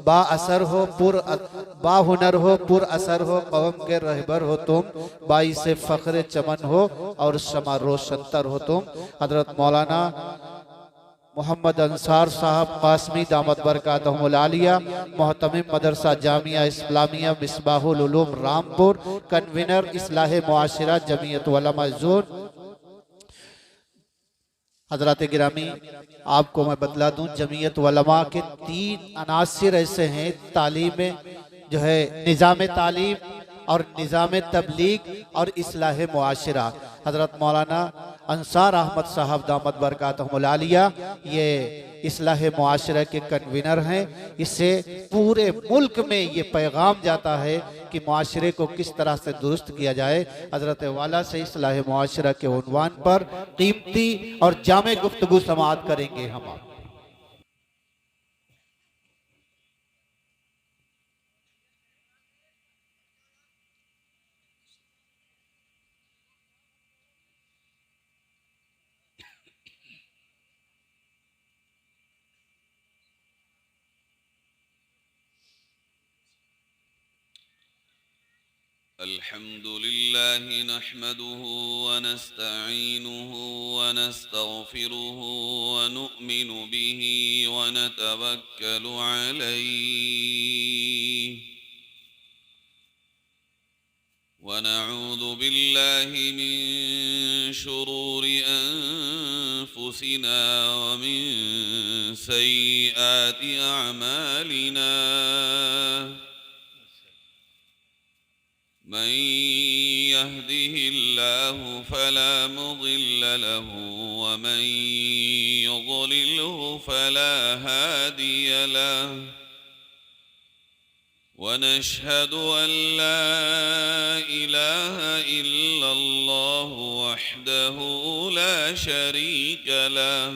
बाअसर हो बाहुनर हो, पुर असर हो, कौम के रहबर हो तुम, बाईस फ़ख्र चमन हो और शमा रोशनतर हो तुम। हजरत मौलाना मोहम्मद अंसार साहब कासमी दामत बरकातहुल आलिया, मोहतमिम मदरसा जामिया इस्लामिया मिसबाहुल उलूम रामपुर, कन्वीनर इस्लाह मुआशिरा जमीयत उलमा जोन। हजरत गिरामी, आपको मैं बतला दूं, जमीयत उलमा के 3 अनासिर ऐसे हैं तालीम जो है, निज़ाम तालीम और निज़ाम तबलीग और इस्लाह मुआशिरा। हजरत मौलाना अंसार अहमद साहब दामत बरकातहुल आलिया ये इस्लाह मुआशरा के कन्वीनर हैं। इससे पूरे मुल्क में ये पैगाम जाता है कि मुआशरे को किस तरह से दुरुस्त किया जाए। हजरत वाला से इस्लाह मुआशरा के उन्वान पर कीमती और जामे गुफ्तगू समाअत करेंगे हम। अल्हम्दुलिल्लाह नहमदुहु व नस्तईनुहु व नस्तगफिरुहु व नु'मिनु बिही व नतवक्कलु अलैहि व नऊज़ु बिल्लाहि मिन शुरूरि अनफुसिना व मिन सय्यिआति अअमालिना। मन यहदिहिल्लाहु फला मुदिल्ल लहु व मन युद्लिल्हु फला हादिय लहु। व नशहदु अन ला इलाहा इल्लल्लाहु वहदहु ला शरीक लहु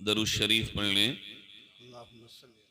दरूद शरीफ पढ़ लें.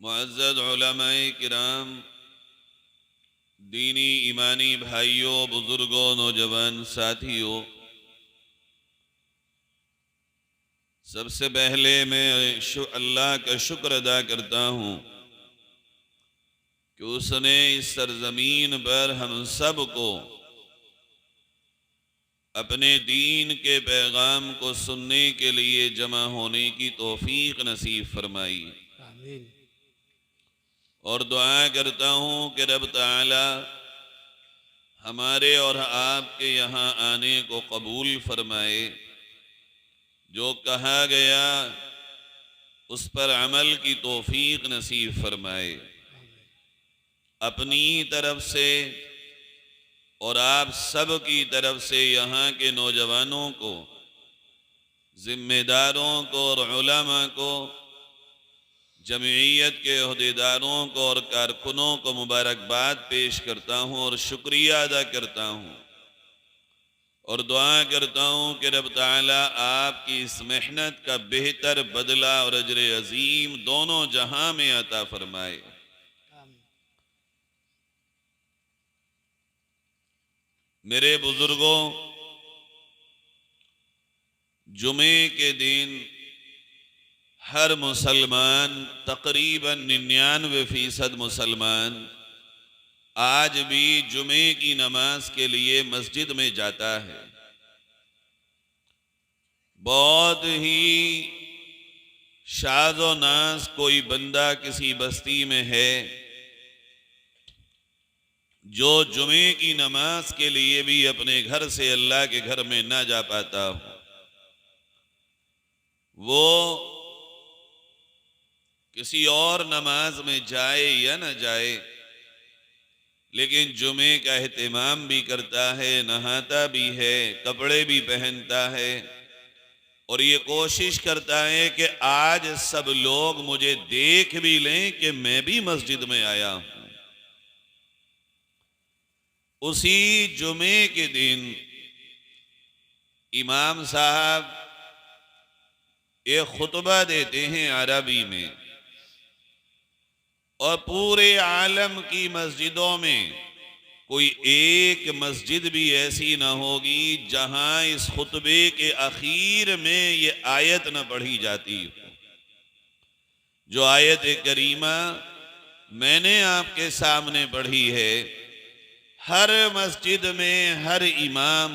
मुअज़्ज़ज़ उलमाए किराम, दीनी ईमानी भाइयों, बुजुर्गों, नौजवान साथियों, सबसे पहले मैं अल्लाह का शुक्र अदा करता हूँ कि उसने इस सरजमीन पर हम सब को अपने दीन के पैगाम को सुनने के लिए जमा होने की तौफीक नसीब फरमाई। आमीन। और दुआ करता हूँ कि रब ताला हमारे और आपके यहाँ आने को कबूल फरमाए। जो कहा गया उस पर अमल की तौफीक नसीब फरमाए। अपनी तरफ से और आप सब की तरफ से यहाँ के नौजवानों को, जिम्मेदारों को और उलमा को, जमीयत के अहदेदारों को और कारकुनों को मुबारकबाद पेश करता हूँ और शुक्रिया अदा करता हूँ और दुआ करता हूँ कि रब ताला आपकी इस मेहनत का बेहतर बदला और अजर अजीम दोनों जहां में अता फरमाए। मेरे बुजुर्गों, जुमे के दिन हर मुसलमान, तकरीबन 99% मुसलमान आज भी जुमे की नमाज के लिए मस्जिद में जाता है। बहुत ही शाज़ो नाज कोई बंदा किसी बस्ती में है जो जुमे की नमाज के लिए भी अपने घर से अल्लाह के घर में ना जा पाता हो। वो किसी और नमाज में जाए या न जाए, लेकिन जुमे का एहतमाम भी करता है, नहाता भी है, कपड़े भी पहनता है और ये कोशिश करता है कि आज सब लोग मुझे देख भी लें कि मैं भी मस्जिद में आया हूं। उसी जुमे के दिन इमाम साहब एक खुतबा देते हैं अरबी में, और पूरे आलम की मस्जिदों में कोई एक मस्जिद भी ऐसी ना होगी जहां इस खुतबे के आखिर में ये आयत न पढ़ी जाती हो। जो आयत करीमा मैंने आपके सामने पढ़ी है, हर मस्जिद में हर इमाम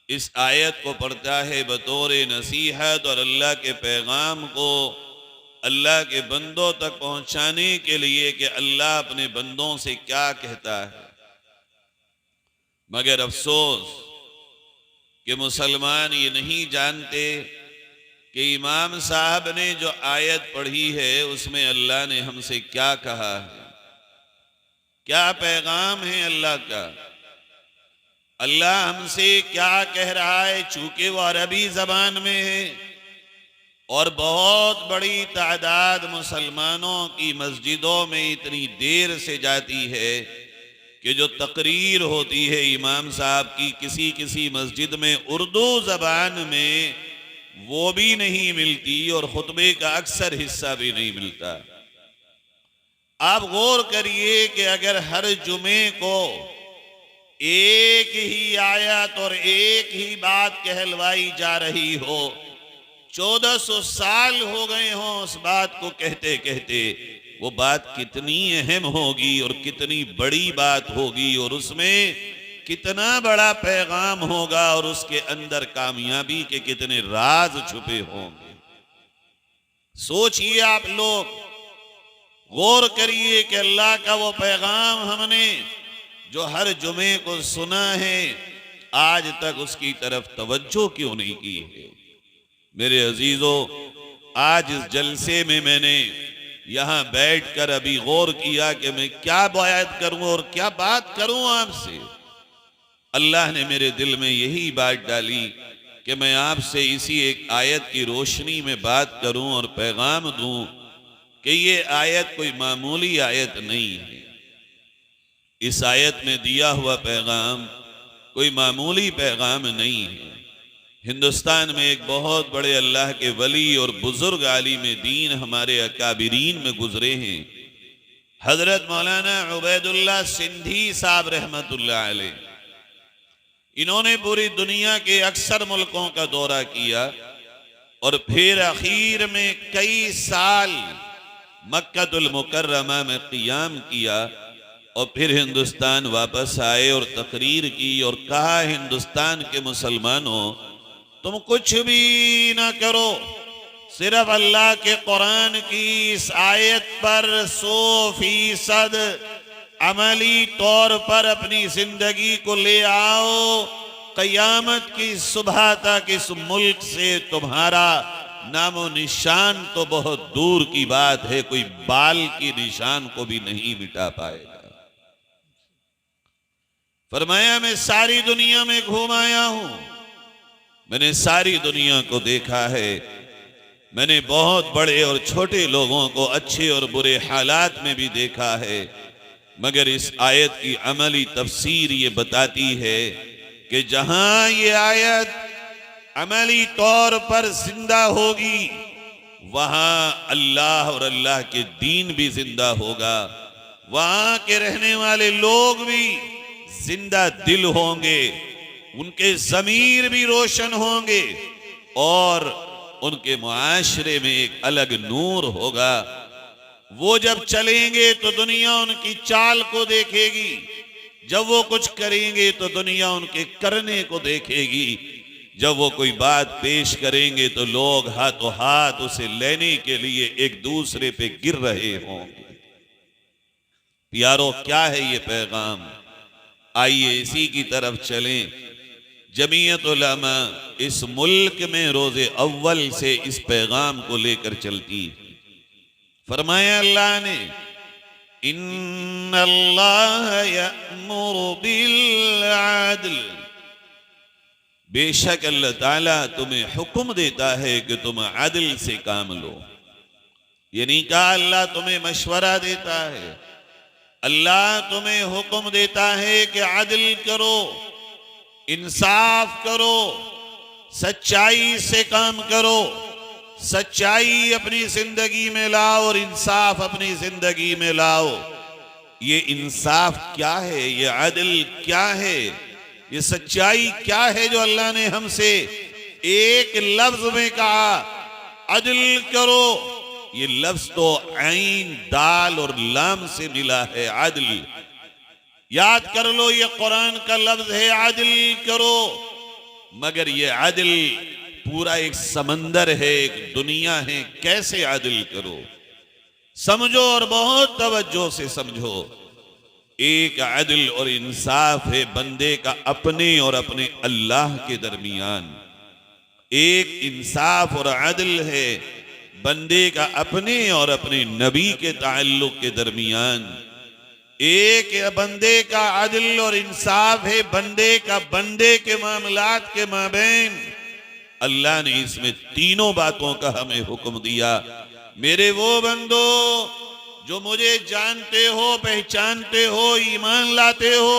इस आयत को पढ़ता है बतौर नसीहत और अल्लाह के पैगाम को अल्लाह के बंदों तक पहुंचाने के लिए कि अल्लाह अपने बंदों से क्या कहता है। मगर अफसोस कि मुसलमान ये नहीं जानते कि इमाम साहब ने जो आयत पढ़ी है उसमें अल्लाह ने हमसे क्या कहा है, क्या पैगाम है अल्लाह का। अल्लाह हमसे क्या कह रहा है, चूंकि वो अरबी जबान में है और बहुत बड़ी तादाद मुसलमानों की मस्जिदों में इतनी देर से जाती है कि जो तकरीर होती है इमाम साहब की किसी किसी मस्जिद में उर्दू जबान में वो भी नहीं मिलती और खुतबे का अक्सर हिस्सा भी नहीं मिलता। आप गौर करिए कि अगर हर जुमे को एक ही आयत और एक ही बात कहलवाई जा रही हो, 1400 साल हो गए हों उस बात को कहते कहते, वो बात कितनी अहम होगी और कितनी बड़ी बात होगी और उसमें कितना बड़ा पैगाम होगा और उसके अंदर कामयाबी के कितने राज छुपे होंगे। सोचिए आप लोग, गौर करिए कि अल्लाह का वो पैगाम हमने जो हर जुमे को सुना है आज तक उसकी तरफ तवज्जो क्यों नहीं की है। मेरे अजीजों, आज इस जलसे में मैंने यहां बैठकर अभी गौर किया कि मैं क्या बात करूं और क्या बात करूं आपसे। अल्लाह ने मेरे दिल में यही बात डाली कि मैं आपसे इसी एक आयत की रोशनी में बात करूं और पैगाम दूं कि ये आयत कोई मामूली आयत नहीं है। इस आयत में दिया हुआ पैगाम कोई मामूली पैगाम नहीं है। हिंदुस्तान में एक बहुत बड़े अल्लाह के वली और बुजुर्ग आलिम दीन हमारे अकाबिरीन में गुजरे हैं, हजरत मौलाना उबैदुल्लाह सिंधी साहब रहमतुल्लाह अलैह। इन्होंने पूरी दुनिया के अक्सर मुल्कों का दौरा किया और फिर आखिर में कई साल मक्कातुल मुकर्रमा में क़ियाम किया और फिर हिंदुस्तान वापस आए और तकरीर की और कहा, हिंदुस्तान के मुसलमानों, तुम कुछ भी ना करो, सिर्फ अल्लाह के कुरान की इस आयत पर 100% अमली तौर पर अपनी जिंदगी को ले आओ। क़यामत की सुबह तक इस मुल्क से तुम्हारा नामो निशान तो बहुत दूर की बात है, कोई बाल की निशान को भी नहीं मिटा पाएगा। फरमाया, मैं सारी दुनिया में घूम आया हूं, मैंने सारी दुनिया को देखा है, मैंने बहुत बड़े और छोटे लोगों को अच्छे और बुरे हालात में भी देखा है, मगर इस आयत की अमली तफसीर ये बताती है कि जहां ये आयत अमली तौर पर जिंदा होगी, वहां अल्लाह और अल्लाह के दीन भी जिंदा होगा, वहां के रहने वाले लोग भी जिंदा दिल होंगे, उनके ज़मीर भी रोशन होंगे और उनके मुआशरे में एक अलग नूर होगा। वो जब चलेंगे तो दुनिया उनकी चाल को देखेगी, जब वो कुछ करेंगे तो दुनिया उनके करने को देखेगी, जब वो कोई बात पेश करेंगे तो लोग हाथों हाथ उसे लेने के लिए एक दूसरे पे गिर रहे होंगे। प्यारो, क्या है ये पैगाम? आइए इसी की तरफ चलें। जमीयत उलमा इस मुल्क में रोजे अव्वल से इस पैगाम को लेकर चलती है। फरमाया अल्लाह ने, इन्नल्लाह यअमुरु बिल अदल, बेशक अल्लाह ताला तुम्हें हुक्म देता है कि तुम अदल से काम लो। ये नहीं कहा अल्लाह तुम्हें मशवरा देता है, अल्लाह तुम्हें हुक्म देता है कि अदल करो, इंसाफ करो, सच्चाई से काम करो, सच्चाई अपनी जिंदगी में लाओ और इंसाफ अपनी जिंदगी में लाओ। ये इंसाफ क्या है? ये अदल क्या है? ये सच्चाई क्या है जो अल्लाह ने हमसे एक लफ्ज में कहा, अदल करो। ये लफ्ज तो ऐन, दाल और लाम से मिला है, अदल। याद कर लो, ये कुरान का लफ्ज है, अदल करो। मगर ये अदल पूरा एक समंदर है, एक दुनिया है। कैसे अदल करो? समझो और बहुत तवज्जो से समझो। एक अदल और इंसाफ है बंदे का अपने और अपने अल्लाह के दरमियान। एक इंसाफ और अदल है बंदे का अपने और अपने नबी के ताल्लुक के दरमियान। एक बंदे का अदल और इंसाफ है बंदे का बंदे के मामलात के माबैन। अल्लाह ने इसमें तीनों बातों का हमें हुक्म दिया। मेरे वो बंदो जो मुझे जानते हो, पहचानते हो, ईमान लाते हो,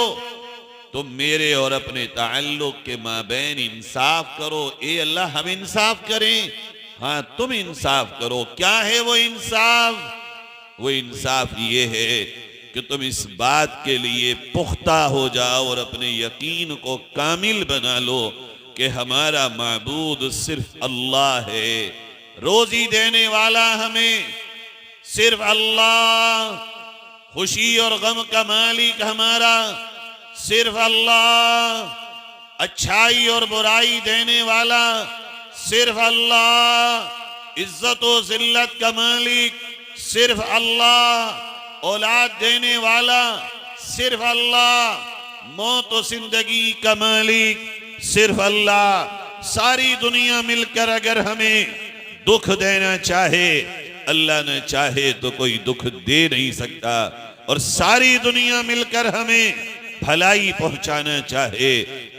तुम मेरे और अपने ताल्लुक के माबैन इंसाफ करो। ए अल्लाह, हम इंसाफ करें? हाँ, तुम इंसाफ करो। क्या है वो इंसाफ? वो इंसाफ ये है कि तुम इस बात के लिए पुख्ता हो जाओ और अपने यकीन को कामिल बना लो कि हमारा माबूद सिर्फ अल्लाह है। रोजी देने वाला हमें सिर्फ अल्लाह, खुशी और गम का मालिक हमारा सिर्फ अल्लाह, अच्छाई और बुराई देने वाला सिर्फ अल्लाह, इज्जत और जिल्लत का मालिक सिर्फ अल्लाह, औलाद देने वाला सिर्फ अल्लाह, मौत और जिंदगी का मालिक सिर्फ अल्लाह। सारी दुनिया मिलकर अगर हमें दुख देना चाहे, अल्लाह ने चाहे तो कोई दुख दे नहीं सकता, और सारी दुनिया मिलकर हमें भलाई पहुंचाना चाहे,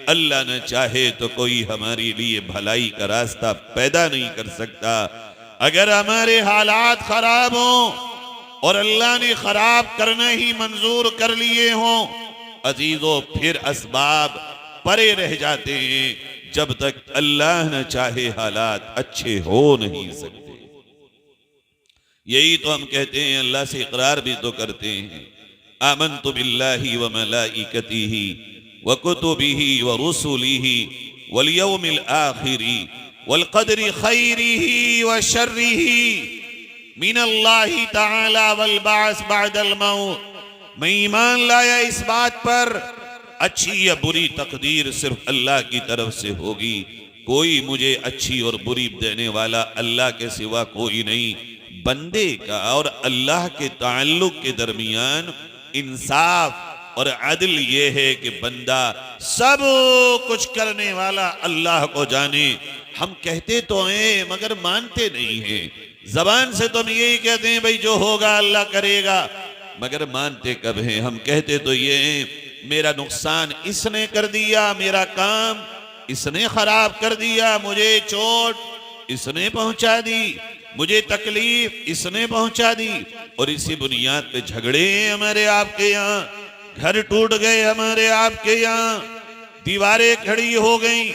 अल्लाह ने चाहे तो कोई हमारे लिए भलाई का रास्ता पैदा नहीं कर सकता। अगर हमारे हालात खराब हों और अल्लाह ने खराब करना ही मंजूर कर लिए हों, अजीजों, फिर असबाब परे रह जाते हैं। जब तक अल्लाह न चाहे हालात अच्छे हो नहीं सकते। यही तो हम कहते हैं, अल्लाह से इकरार भी तो करते हैं, आमन्तु बिल्लाहि व मलाइकतिही व कुतुबिही व रुसुलिही वल यौमिल आखिरी वल क़द्रि खैरिही व शर्रिही मिनल्लाहि तआला वल बाअस बअदल मौत। मैं ईमान लाया इस बात पर, अच्छी या बुरी तकदीर सिर्फ अल्लाह की तरफ से होगी। कोई मुझे अच्छी और बुरी देने वाला अल्लाह के सिवा कोई नहीं। बंदे का और अल्लाह के ताल्लुक के दरमियान इंसाफ और अदल ये है कि बंदा सब कुछ करने वाला अल्लाह को जाने। हम कहते तो हैं मगर मानते नहीं हैं। जबान से तो हम यही कहते हैं भाई जो होगा अल्लाह करेगा, मगर मानते कब हैं? हम कहते तो ये हैं, मेरा नुकसान इसने कर दिया, मेरा काम इसने खराब कर दिया, मुझे चोट इसने पहुंचा दी, मुझे तकलीफ इसने पहुंचा दी। और इसी बुनियाद पे झगड़े हैं हमारे आपके यहाँ, घर टूट गए हमारे आपके यहाँ, दीवारें खड़ी हो गई,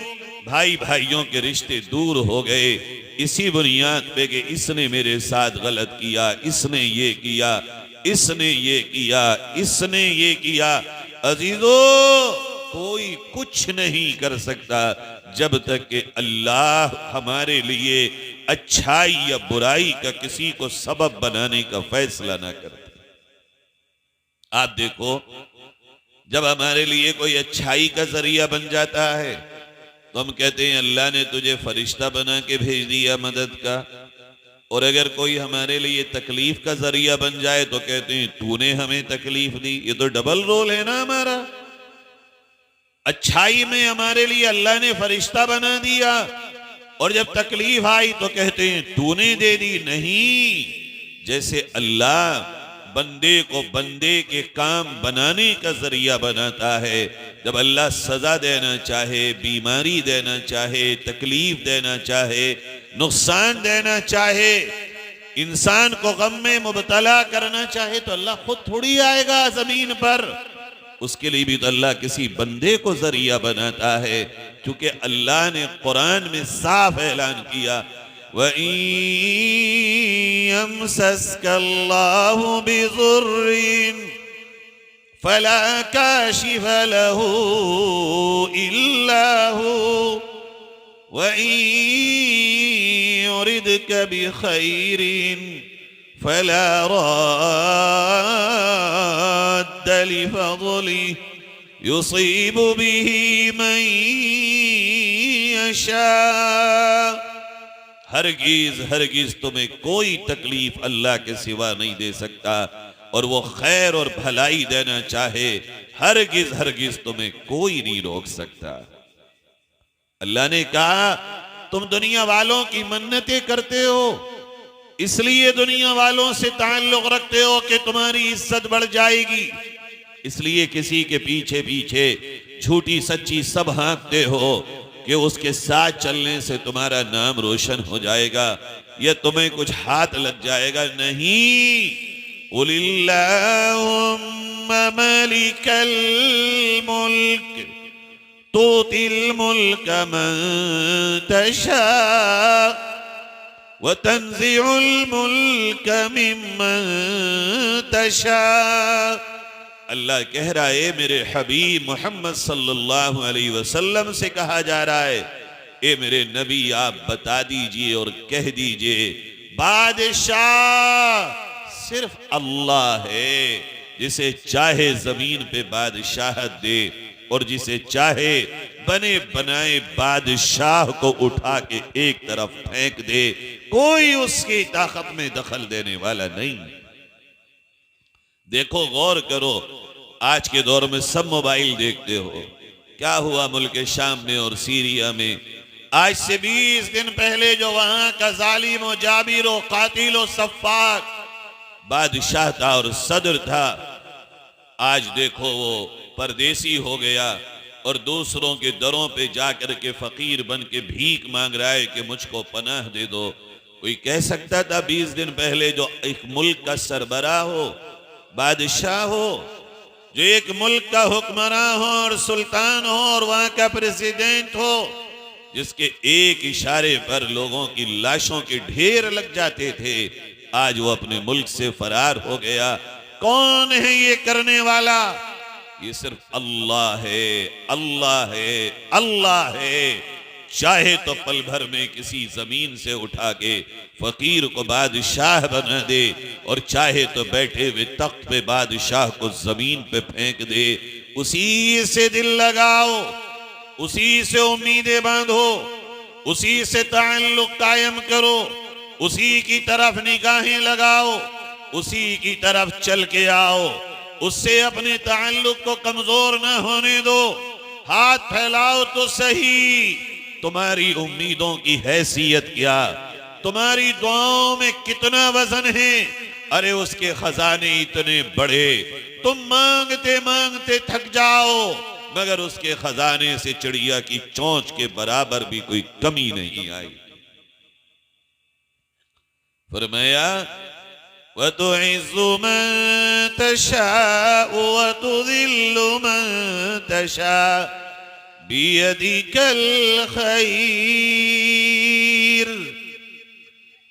भाई भाइयों के रिश्ते दूर हो गए, इसी बुनियाद पे कि इसने मेरे साथ गलत किया, इसने ये किया, इसने ये किया, इसने ये किया। अजीजों, कोई कुछ नहीं कर सकता जब तक कि अल्लाह हमारे लिए अच्छाई या बुराई का किसी को सबब बनाने का फैसला ना करते। आप देखो, जब हमारे लिए कोई अच्छाई का जरिया बन जाता है तो हम कहते हैं अल्लाह ने तुझे फरिश्ता बना के भेज दिया मदद का। और अगर कोई हमारे लिए तकलीफ का जरिया बन जाए तो कहते हैं तूने हमें तकलीफ दी। ये तो डबल रोल है ना हमारा। अच्छाई में हमारे लिए अल्लाह ने फरिश्ता बना दिया और जब तकलीफ आई तो कहते हैं तूने दे दी। नहीं, जैसे अल्लाह बंदे को बंदे के काम बनाने का जरिया बनाता है, जब अल्लाह सजा देना चाहे, बीमारी देना चाहे, तकलीफ देना चाहे, नुकसान देना चाहे, इंसान को गम में मुबतला करना चाहे, तो अल्लाह खुद थोड़ी आएगा जमीन पर। उसके लिए भी तो अल्लाह किसी बंदे को जरिया बनाता है, क्योंकि अल्लाह ने कुरान में साफ ऐलान किया, यमसस्कल्लाहु बिज़ुर्रिन फला काशिफ लहू इल्ला हू व युरिदक बिखैरिन फला राद्द लिफज़लिही युसीबु बिही मन यशा। हरगिज हरगिज तुम्हें कोई तकलीफ अल्लाह के सिवा नहीं दे सकता, और वो खैर और भलाई देना चाहे, हरगिज हरगिज तुम्हें कोई नहीं रोक सकता। अल्लाह ने कहा तुम दुनिया वालों की मन्नतें करते हो, इसलिए दुनिया वालों से ताल्लुक रखते हो कि तुम्हारी इज्जत बढ़ जाएगी, इसलिए किसी के पीछे पीछे झूठी सच्ची सब हाँकते हो कि उसके साथ चलने से तुम्हारा नाम रोशन हो जाएगा या तुम्हें कुछ हाथ लग जाएगा। नहीं, उलिल्लाहुम्मा मालिकल मुल्क तूतिल मुल्क मन तशा व तंज़िउल मुल्क मिम्मन तशा। अल्लाह कह रहा है, मेरे हबीब मोहम्मद सल्लल्लाहु अलैहि वसल्लम से कहा जा रहा है, ए मेरे नबी आप बता दीजिए और कह दीजिए, बादशाह सिर्फ अल्लाह है, जिसे चाहे जमीन पे बादशाहत दे और जिसे चाहे बने बनाए बादशाह को उठा के एक तरफ फेंक दे, कोई उसकी ताकत में दखल देने वाला नहीं। देखो, गौर करो, आज के दौर में सब मोबाइल देखते हो, क्या हुआ मुल्क शाम में और सीरिया में। आज से 20 दिन पहले जो वहां का जालिम और जाबिर और कातिल और सफ़ाक बादशाह था और सदर था, आज देखो वो परदेसी हो गया और दूसरों के दरों पे जाकर के फकीर बन के भीख मांग रहा है कि मुझको पनाह दे दो। कोई कह सकता था 20 दिन पहले जो एक मुल्क का सरबराह हो, बादशाह हो, जो एक मुल्क का हुक्मरान हो और सुल्तान हो और वहां का प्रेसिडेंट हो, जिसके एक इशारे पर लोगों की लाशों के ढेर लग जाते थे, आज वो अपने मुल्क से फरार हो गया। कौन है ये करने वाला? ये सिर्फ अल्लाह है, अल्लाह है, अल्लाह है। चाहे तो पल भर में किसी जमीन से उठा के फकीर को बादशाह बना दे, और चाहे तो बैठे हुए तख्त पे बादशाह को जमीन पे फेंक दे। उसी से दिल लगाओ, उसी से उम्मीदें बांधो, उसी से ताल्लुक कायम करो, उसी की तरफ निगाहें लगाओ, उसी की तरफ चल के आओ। उससे अपने ताल्लुक को कमजोर ना होने दो। हाथ फैलाओ तो सही। तुम्हारी उम्मीदों की हैसियत क्या, तुम्हारी दुआओं में कितना वजन है? अरे उसके खजाने इतने बड़े, तुम मांगते मांगते थक जाओ, मगर उसके खजाने से चिड़िया की चोंच के बराबर भी कोई कमी नहीं आई। फरमाया वतुइज़्ज़ु मन तशाअ वतुज़िल्लु मन तशाअ बियदिकल खैर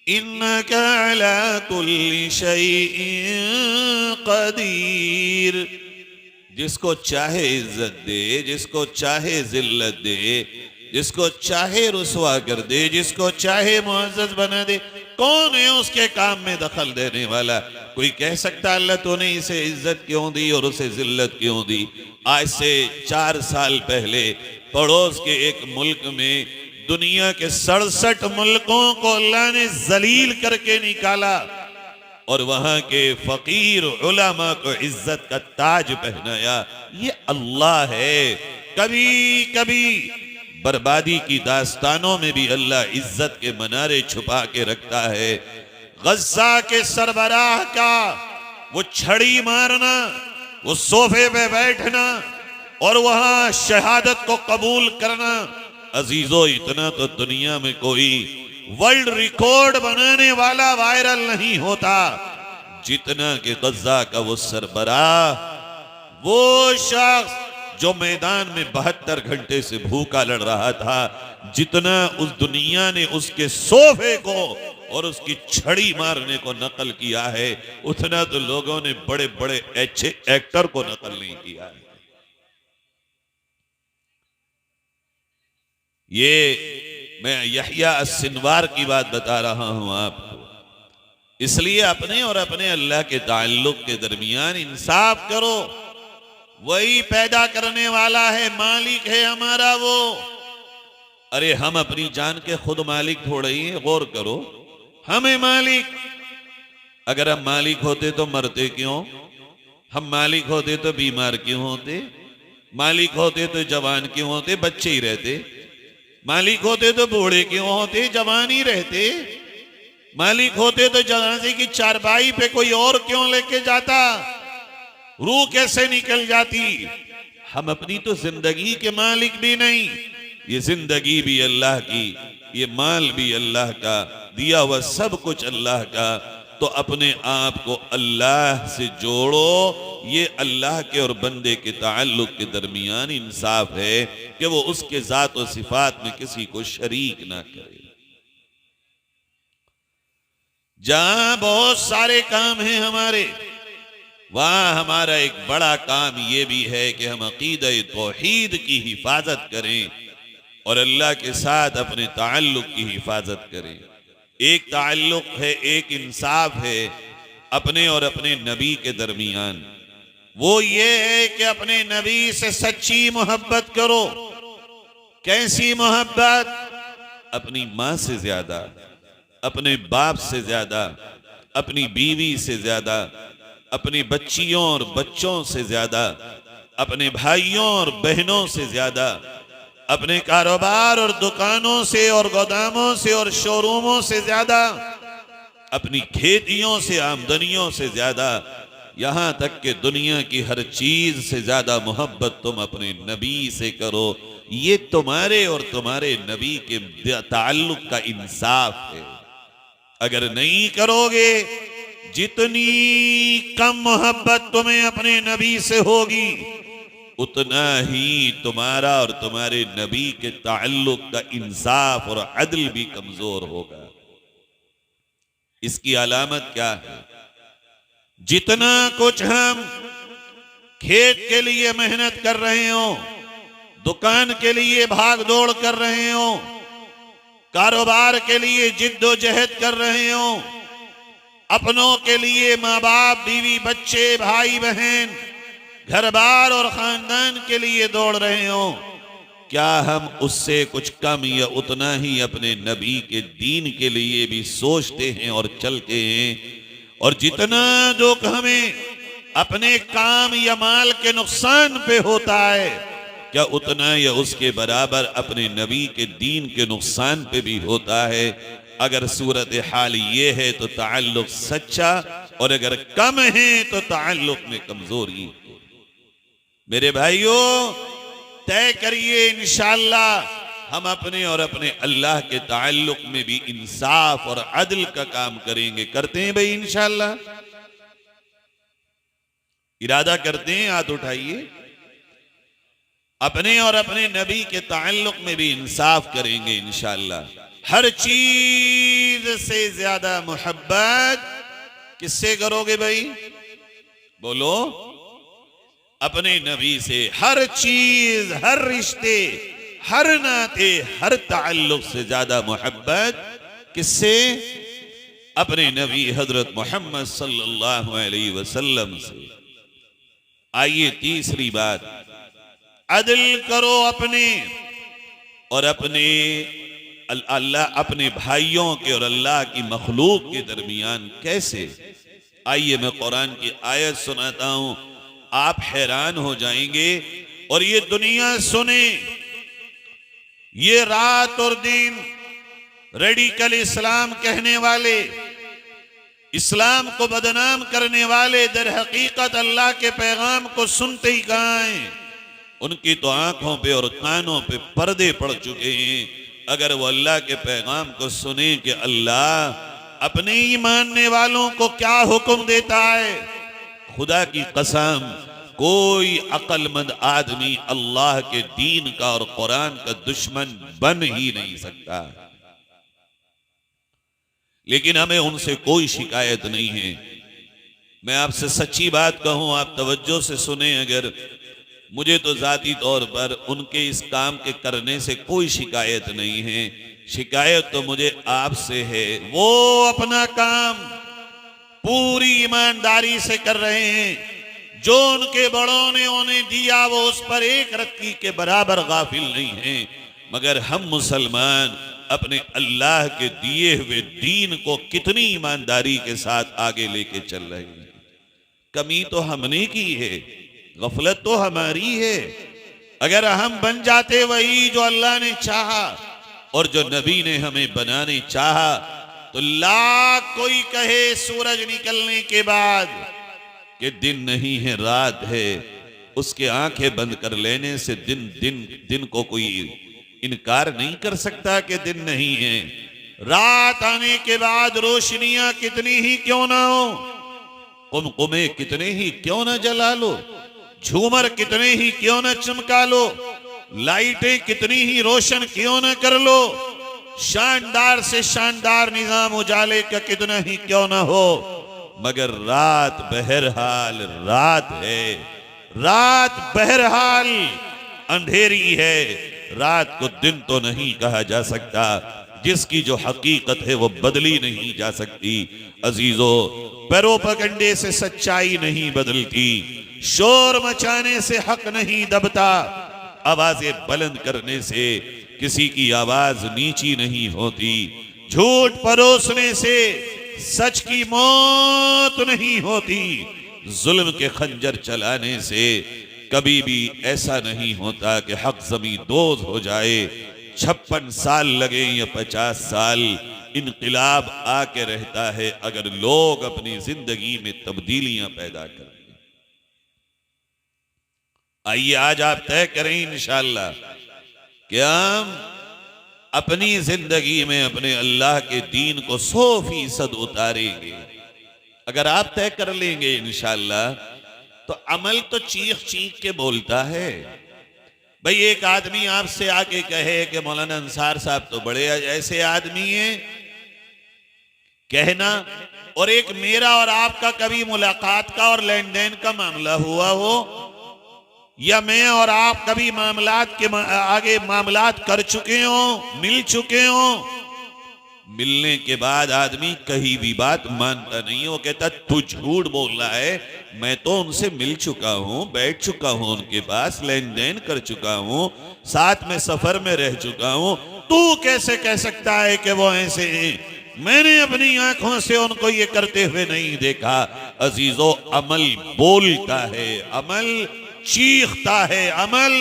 इन्नका अला कुल्लि शैइन कदीर। जिसको चाहे इज्जत दे, जिसको चाहे जिल्लत दे, जिसको चाहे रुसवा कर दे, जिसको चाहे मुअज़्ज़ज़ बना दे। कौन है उसके काम में दखल देने वाला? कोई कह सकता अल्लाह तूने इसे इज्जत क्यों दी और उसे जिल्लत क्यों दी? आज से 4 साल पहले पड़ोस के एक मुल्क में दुनिया के 67 मुल्कों को अल्लाह ने जलील करके निकाला और वहां के फकीर उलमा को इज्जत का ताज पहनाया। ये अल्लाह है। कभी कभी बर्बादी की दास्तानों में भी अल्लाह इज्जत के मनारे छुपा के रखता है। गज़्ज़ा के सरबराह का वो छड़ी मारना, वो सोफे पे बैठना और वहां शहादत को कबूल करना, अजीजों इतना तो दुनिया में कोई वर्ल्ड रिकॉर्ड बनाने वाला वायरल नहीं होता जितना कि गज़्ज़ा का वो सरबराह, वो शख्स जो मैदान में 72 घंटे से भूखा लड़ रहा था, जितना उस दुनिया ने उसके सोफे को और उसकी छड़ी मारने को नकल किया है, उतना तो लोगों ने बड़े बड़े अच्छे एक्टर को नकल नहीं किया है। ये मैं यहया अस्सिनवार की बात बता रहा हूं आपको, इसलिए अपने और अपने अल्लाह के ताल्लुक के दरमियान इंसाफ करो। वही पैदा करने वाला है, मालिक है हमारा वो। अरे हम अपनी जान के खुद मालिक थोड़े ही हैं, गौर करो। हमें मालिक, अगर हम मालिक होते तो मरते क्यों? हम मालिक होते तो बीमार क्यों होते? मालिक होते तो जवान क्यों होते? बच्चे ही रहते। मालिक होते तो बूढ़े क्यों होते? जवान ही रहते। मालिक होते तो जनाजे की चारपाई पे कोई और क्यों लेके जाता? रूह कैसे निकल जाती? हम अपनी तो जिंदगी के मालिक भी नहीं। ये जिंदगी भी अल्लाह की, ये माल भी अल्लाह का, दिया हुआ सब कुछ अल्लाह का। तो अपने आप को अल्लाह से जोड़ो। ये अल्लाह के और बंदे के ताल्लुक के दरमियान इंसाफ है कि वो उसके जात और सिफात में किसी को शरीक ना करे। जहां बहुत सारे काम हैं हमारे, वहां हमारा एक बड़ा काम यह भी है कि हम अकीदा तौहीद की हिफाजत करें और अल्लाह के साथ अपने ताल्लुक की हिफाजत करें। एक ताल्लुक है, एक इंसाफ है अपने और अपने नबी के दरमियान। वो ये है कि अपने नबी से सच्ची मोहब्बत करो। कैसी मोहब्बत? अपनी माँ से ज्यादा, अपने बाप से ज्यादा, अपनी बीवी से ज्यादा, अपनी बच्चियों और बच्चों से ज्यादा, अपने भाइयों और बहनों से ज्यादा, अपने कारोबार और दुकानों से और गोदामों से और शोरूमों से ज्यादा, अपनी खेतियों से आमदनियों से ज्यादा, यहां तक कि दुनिया की हर चीज से ज्यादा मोहब्बत तुम अपने नबी से करो। ये तुम्हारे और तुम्हारे नबी के ताल्लुक का इंसाफ है। अगर नहीं करोगे, जितनी कम मोहब्बत तुम्हें अपने नबी से होगी, उतना ही तुम्हारा और तुम्हारे नबी के ताल्लुक का इंसाफ और अदल भी कमजोर होगा। इसकी अलामत क्या है? जितना कुछ हम खेत के लिए मेहनत कर रहे हो, दुकान के लिए भाग दौड़ कर रहे हो, कारोबार के लिए जिद्दोजहद कर रहे हो, अपनों के लिए माँ बाप, बीवी, बच्चे, भाई बहन, घर बार और खानदान के लिए दौड़ रहे हो, क्या हम उससे कुछ कम या उतना ही अपने नबी के दीन के लिए भी सोचते हैं और चलते हैं? और जितना दुख हमें अपने काम या माल के नुकसान पे होता है, क्या उतना या उसके बराबर अपने नबी के दीन के नुकसान पे भी होता है? अगर सूरत हाल ये है तो ताल्लुक सच्चा, और अगर कम है तो ताल्लुक में कमजोरी। मेरे भाइयों, तय करिए इंशाअल्लाह हम अपने और अपने अल्लाह के ताल्लुक में भी इंसाफ और अदल का काम करेंगे। करते हैं भाई इंशाअल्लाह? इरादा करते हैं? हाथ उठाइए। अपने और अपने नबी के ताल्लुक में भी इंसाफ करेंगे इंशाअल्लाह। हर चीज से ज्यादा मोहब्बत किससे करोगे भाई? बोलो। अपने नबी से। हर चीज, हर रिश्ते, हर नाते, हर ताल्लुक से ज्यादा मोहब्बत किससे? अपने नबी हजरत मोहम्मद सल्लल्लाहु अलैहि वसल्लम से। आइए तीसरी बात, अदल करो अपने और अपने अल्लाह, अपने भाइयों के और अल्लाह की मखलूक के दरमियान। कैसे? आइए मैं कुरान की आयत सुनाता हूं, आप हैरान हो जाएंगे। और ये दुनिया सुने, ये रात और दिन रेडिकल इस्लाम कहने वाले, इस्लाम को बदनाम करने वाले दर हकीकत अल्लाह के पैगाम को सुनते ही कहाँ हैं? उनकी तो आंखों पे और कानों पे पर्दे पड़ चुके हैं। अगर वो अल्लाह के पैगाम को सुने कि अल्लाह अपने ही मानने वालों को क्या हुक्म देता है, खुदा की कसम कोई अक्लमंद आदमी अल्लाह के दीन का और कुरान का दुश्मन बन ही नहीं सकता। लेकिन हमें उनसे कोई शिकायत नहीं है। मैं आपसे सच्ची बात कहूं, आप तवज्जो से सुने। अगर मुझे तो जाती तौर पर उनके इस काम के करने से कोई शिकायत नहीं है। शिकायत तो मुझे आपसे है। वो अपना काम पूरी ईमानदारी से कर रहे हैं। जो उनके बड़ों ने उन्हें दिया वो उस पर एक रत्ती के बराबर गाफिल नहीं है। मगर हम मुसलमान अपने अल्लाह के दिए हुए दीन को कितनी ईमानदारी के साथ आगे लेके चल रहे हैं। कमी तो हमने की है, गफलत तो हमारी है। अगर हम बन जाते वही जो अल्लाह ने चाहा और जो नबी ने हमें बनाने चाहा, तो लाख कोई कहे सूरज निकलने के बाद कि दिन नहीं है रात है, उसके आंखें बंद कर लेने से दिन को कोई इनकार नहीं कर सकता कि दिन नहीं है। रात आने के बाद रोशनियां कितनी ही क्यों ना हो, कुमकुमे कितने ही क्यों ना जला लो, झूमर कितने ही क्यों न चमका लो, लाइटें कितनी ही रोशन क्यों न कर लो, शानदार से शानदार निजाम उजाले का कितना ही क्यों न हो, मगर रात बहरहाल रात है। रात बहरहाल अंधेरी है। रात को दिन तो नहीं कहा जा सकता। जिसकी जो हकीकत है वो बदली नहीं जा सकती। अजीजों, पैरोपकंडे से सच्चाई नहीं बदलती, शोर मचाने से हक नहीं दबता, आवाजें बुलंद करने से किसी की आवाज नीची नहीं होती, झूठ परोसने से सच की मौत नहीं होती, जुल्म के खंजर चलाने से कभी भी ऐसा नहीं होता कि हक जमी दोज हो जाए। 56 साल लगे या 50 साल, इनकलाब आके रहता है अगर लोग अपनी जिंदगी में तब्दीलियां पैदा करें। आइए आज आप तय करें इंशाअल्लाह कि हम अपनी जिंदगी में अपने अल्लाह के दीन को 100% उतारेंगे। अगर आप तय कर लेंगे इंशाअल्लाह, तो अमल तो चीख चीख के बोलता है। भाई एक आदमी आपसे आके कहे कि मौलाना अंसार साहब तो बड़े ऐसे आदमी हैं, कहना, और एक मेरा और आपका कभी मुलाकात का और लेन देन का मामला हुआ हो, या मैं और आप कभी मामलात के आगे मामलात कर चुके हो, मिल चुके हो, मिलने के बाद आदमी कहीं भी बात मानता नहीं, वो कहता तू झूठ बोल रहा है, मैं तो उनसे मिल चुका हूं, बैठ चुका हूं उनके पास, लेन देन कर चुका हूं, साथ में सफर में रह चुका हूं, तू कैसे कह सकता है कि वो ऐसे हैं? मैंने अपनी आंखों से उनको ये करते हुए नहीं देखा। अजीजो, अमल बोलता है, अमल चीखता है, अमल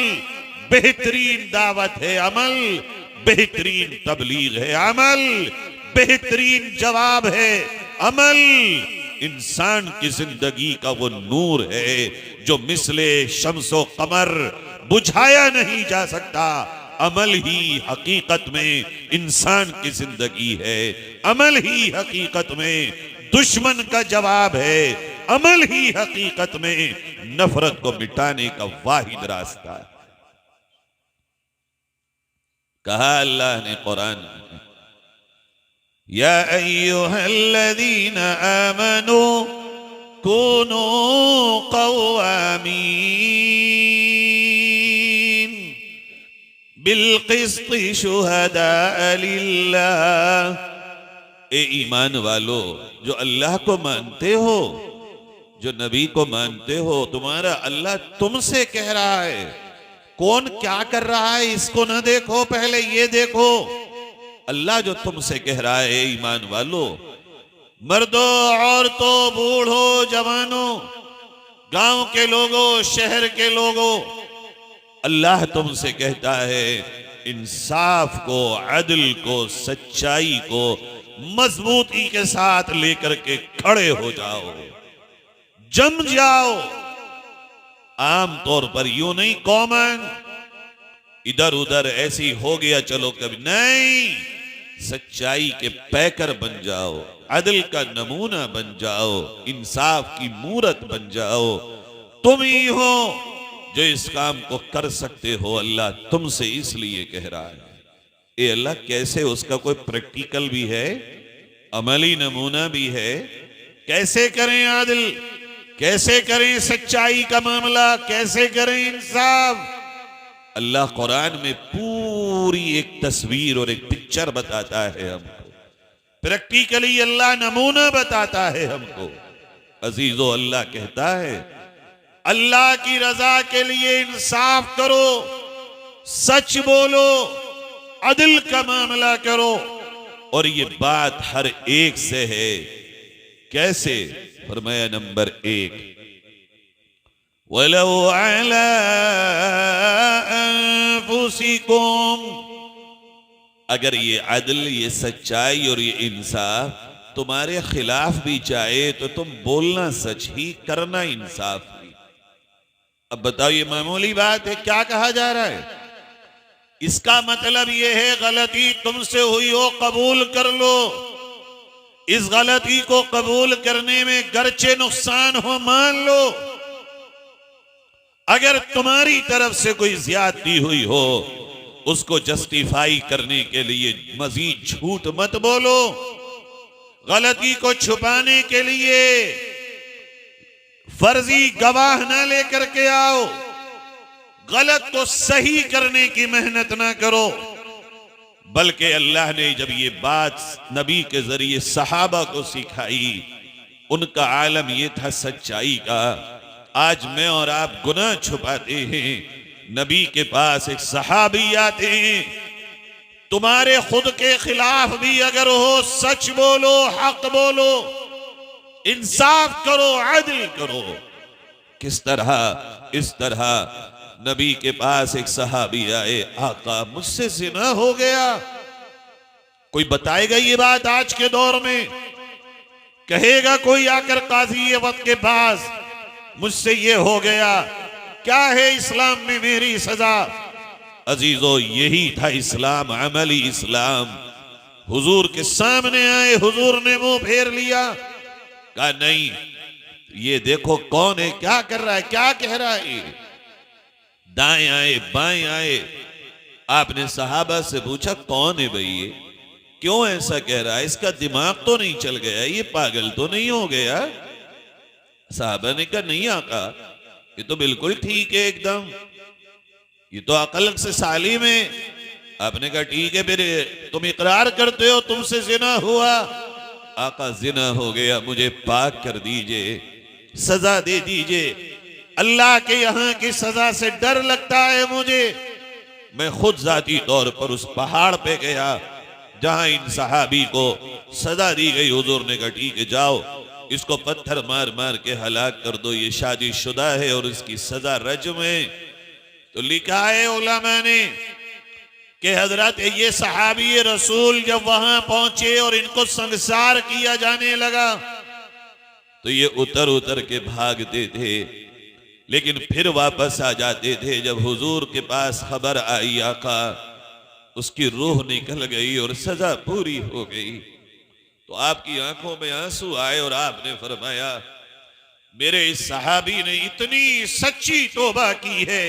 बेहतरीन दावत है, अमल बेहतरीन तबलीग है, अमल बेहतरीन जवाब है, अमल इंसान की जिंदगी का वो नूर है जो मिसले शम्सो कमर बुझाया नहीं जा सकता। अमल ही हकीकत में इंसान की जिंदगी है, अमल ही हकीकत में दुश्मन का जवाब है, अमल ही हकीकत में नफरत को मिटाने का वाहिद रास्ता है। कहा अल्लाह ने कुरान में, या अय्युहल्लज़ीना आमनू कुनू क़व्वामीन बिलक़िस्ति शुहदाअ लिल्लाह। ए ईमान वालो, जो अल्लाह को मानते हो, जो नबी को मानते हो, तुम्हारा अल्लाह तुमसे कह रहा है। कौन क्या कर रहा है इसको ना देखो, पहले ये देखो अल्लाह जो तुमसे कह रहा है। ईमान वालो, मर्दों, औरतों, बूढ़ों, जवानों, गांव के लोगों, शहर के लोगों, अल्लाह तुमसे कहता है इंसाफ को, अदल को, सच्चाई को मजबूती के साथ लेकर के खड़े हो जाओ, जम जाओ। आम तौर पर यूं नहीं, कॉमन इधर उधर ऐसी हो गया चलो कभी नहीं, सच्चाई के पैकर बन जाओ, अदल का नमूना बन जाओ, इंसाफ की मूरत बन जाओ। तुम ही हो जो इस काम को कर सकते हो, अल्लाह तुमसे इसलिए कह रहा है। ए अल्लाह, कैसे? उसका कोई प्रैक्टिकल भी है, अमली नमूना भी है। कैसे करें आदिल, कैसे करें सच्चाई का मामला, कैसे करें इंसाफ? अल्लाह कुरान में पूरी एक तस्वीर और एक पिक्चर बताता है हमको, प्रैक्टिकली अल्लाह नमूना बताता है हमको। अजीजो, अल्लाह कहता है अल्लाह की रजा के लिए इंसाफ करो, सच बोलो, अदल का मामला करो। और ये बात हर एक से है। कैसे? फरमाया नंबर 1, वलौ अला अनफुसिकुम, अगर ये अदल, ये सच्चाई और ये इंसाफ तुम्हारे खिलाफ भी जाए तो तुम बोलना सच ही, करना इंसाफ ही। अब बताओ, ये मामूली बात है? क्या कहा जा रहा है? इसका मतलब यह है गलती तुमसे हुई हो, कबूल कर लो। इस गलती को कबूल करने में गरचे नुकसान हो, मान लो। अगर तुम्हारी तरफ से कोई ज्यादती हुई हो, उसको जस्टिफाई करने के लिए मजीद झूठ मत बोलो। गलती को छुपाने के लिए फर्जी गवाह ना लेकर के आओ। गलत को सही करने की मेहनत ना करो। बल्कि अल्लाह ने जब ये बात नबी के जरिए सहाबा को सिखाई, उनका आलम ये था सच्चाई का। आज मैं और आप गुनाह छुपाते हैं, नबी के पास एक सहाबी आते हैं, तुम्हारे खुद के खिलाफ भी अगर हो, सच बोलो, हक बोलो, इंसाफ करो, अदल करो। किस तरह? इस तरह नबी के पास एक सहाबी आए, आका मुझसे जिना हो गया। कोई बताएगा ये बात आज के दौर में? कहेगा कोई आकर काजी वक्त के पास, मुझसे ये हो गया, क्या है इस्लाम में मेरी सजा? अजीजों, यही था इस्लाम, अमली इस्लाम। हुजूर के सामने आए, हुजूर ने मुंह फेर लिया, कहा नहीं, ये देखो कौन है, क्या कर रहा है, क्या कह रहा है। दाएं आए, बाएं आए। आपने सहाबा से पूछा कौन है भाई ये, क्यों ऐसा कह रहा है, इसका दिमाग तो नहीं चल गया, ये पागल तो नहीं हो गया। साहबा ने कहा नहीं आका, ये तो बिल्कुल ठीक है एकदम, ये तो अकल से सालिम है। आपने कहा ठीक है, फिर तुम इकरार करते हो तुमसे जिना हुआ। आका जिना हो गया, मुझे पाक कर दीजिए, सजा दे दीजिए। अल्लाह के यहां की सजा से डर लगता है मुझे। मैं खुद जाती तौर पर उस पहाड़ पे गया जहां इन सहाबी को सजा दी गई। हुजूर ने कहा ठीक है, जाओ इसको पत्थर मार मार के हलाक कर दो, ये शादीशुदा है और इसकी सजा रज्म है। तो लिखा है उलमा ने कि हजरत ये सहाबी रसूल जब वहां पहुंचे और इनको संसार किया जाने लगा तो ये उतर उतर के भागते थे, लेकिन फिर वापस आ जाते थे। जब हुजूर के पास खबर आई आका उसकी रूह निकल गई और सजा पूरी हो गई, तो आपकी आंखों में आंसू आए और आपने फरमाया मेरे इस सहाबी ने इतनी सच्ची तौबा की है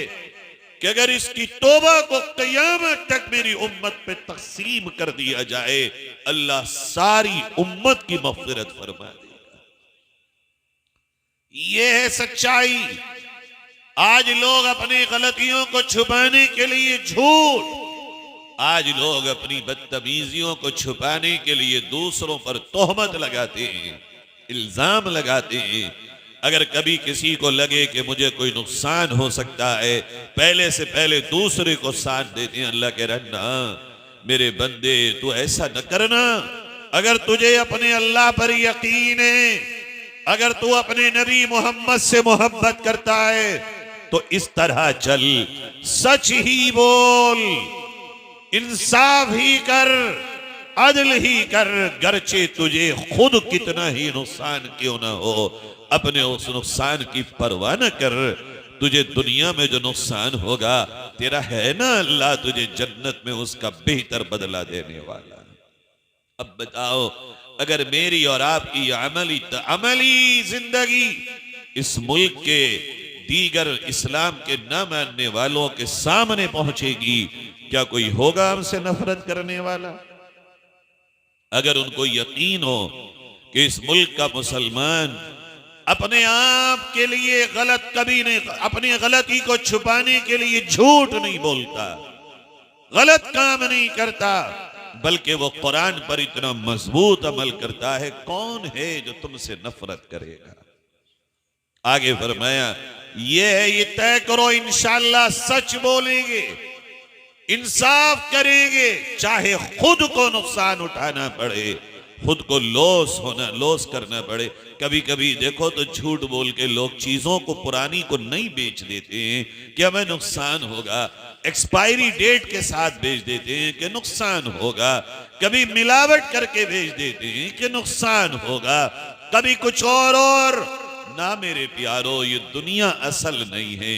कि अगर इसकी तौबा को क़यामत तक मेरी उम्मत पे तक़सीम कर दिया जाए, अल्लाह सारी उम्मत की मग़फ़िरत फरमा देगा। ये है सच्चाई। आज लोग अपनी गलतियों को छुपाने के लिए झूठ, आज लोग अपनी बदतमीजियों को छुपाने के लिए दूसरों पर तोहमत लगाते हैं, इल्जाम लगाते हैं। अगर कभी किसी को लगे कि मुझे कोई नुकसान हो सकता है, पहले से पहले दूसरे को साथ देते हैं। अल्लाह के रहना मेरे बंदे तू ऐसा न करना। अगर तुझे अपने अल्लाह पर यकीन है, अगर तू अपने नबी मोहम्मद से मोहब्बत करता है तो इस तरह चल, सच ही बोल, इंसाफ ही कर, अदल ही कर, गरचे तुझे खुद कितना ही नुकसान क्यों ना हो, अपने उस नुकसान की परवाह न कर। तुझे दुनिया में जो नुकसान होगा तेरा है ना, अल्लाह तुझे जन्नत में उसका बेहतर बदला देने वाला। अब बताओ, अगर मेरी और आपकी अमली जिंदगी इस मुल्क के दीगर इस्लाम के न मानने वालों के सामने पहुंचेगी, क्या कोई होगा हमसे नफरत करने वाला? अगर उनको यकीन हो कि इस मुल्क का मुसलमान अपने आप के लिए गलत कभी नहीं, अपनी गलती को छुपाने के लिए झूठ नहीं बोलता, गलत काम नहीं करता, बल्कि वो कुरान पर इतना मजबूत अमल करता है, कौन है जो तुमसे नफरत करेगा? आगे फरमाया ये है, ये तय करो इंशाअल्लाह सच बोलेंगे, इंसाफ करेंगे, चाहे खुद को नुकसान उठाना पड़े, खुद को लॉस करना पड़े। कभी कभी देखो तो झूठ बोल के लोग चीजों को पुरानी को नहीं बेच देते हैं कि हमें नुकसान होगा, एक्सपायरी डेट के साथ बेच देते हैं कि नुकसान होगा, कभी मिलावट करके बेच देते हैं कि नुकसान होगा, कभी कुछ और ना। मेरे प्यारो, ये दुनिया असल नहीं है,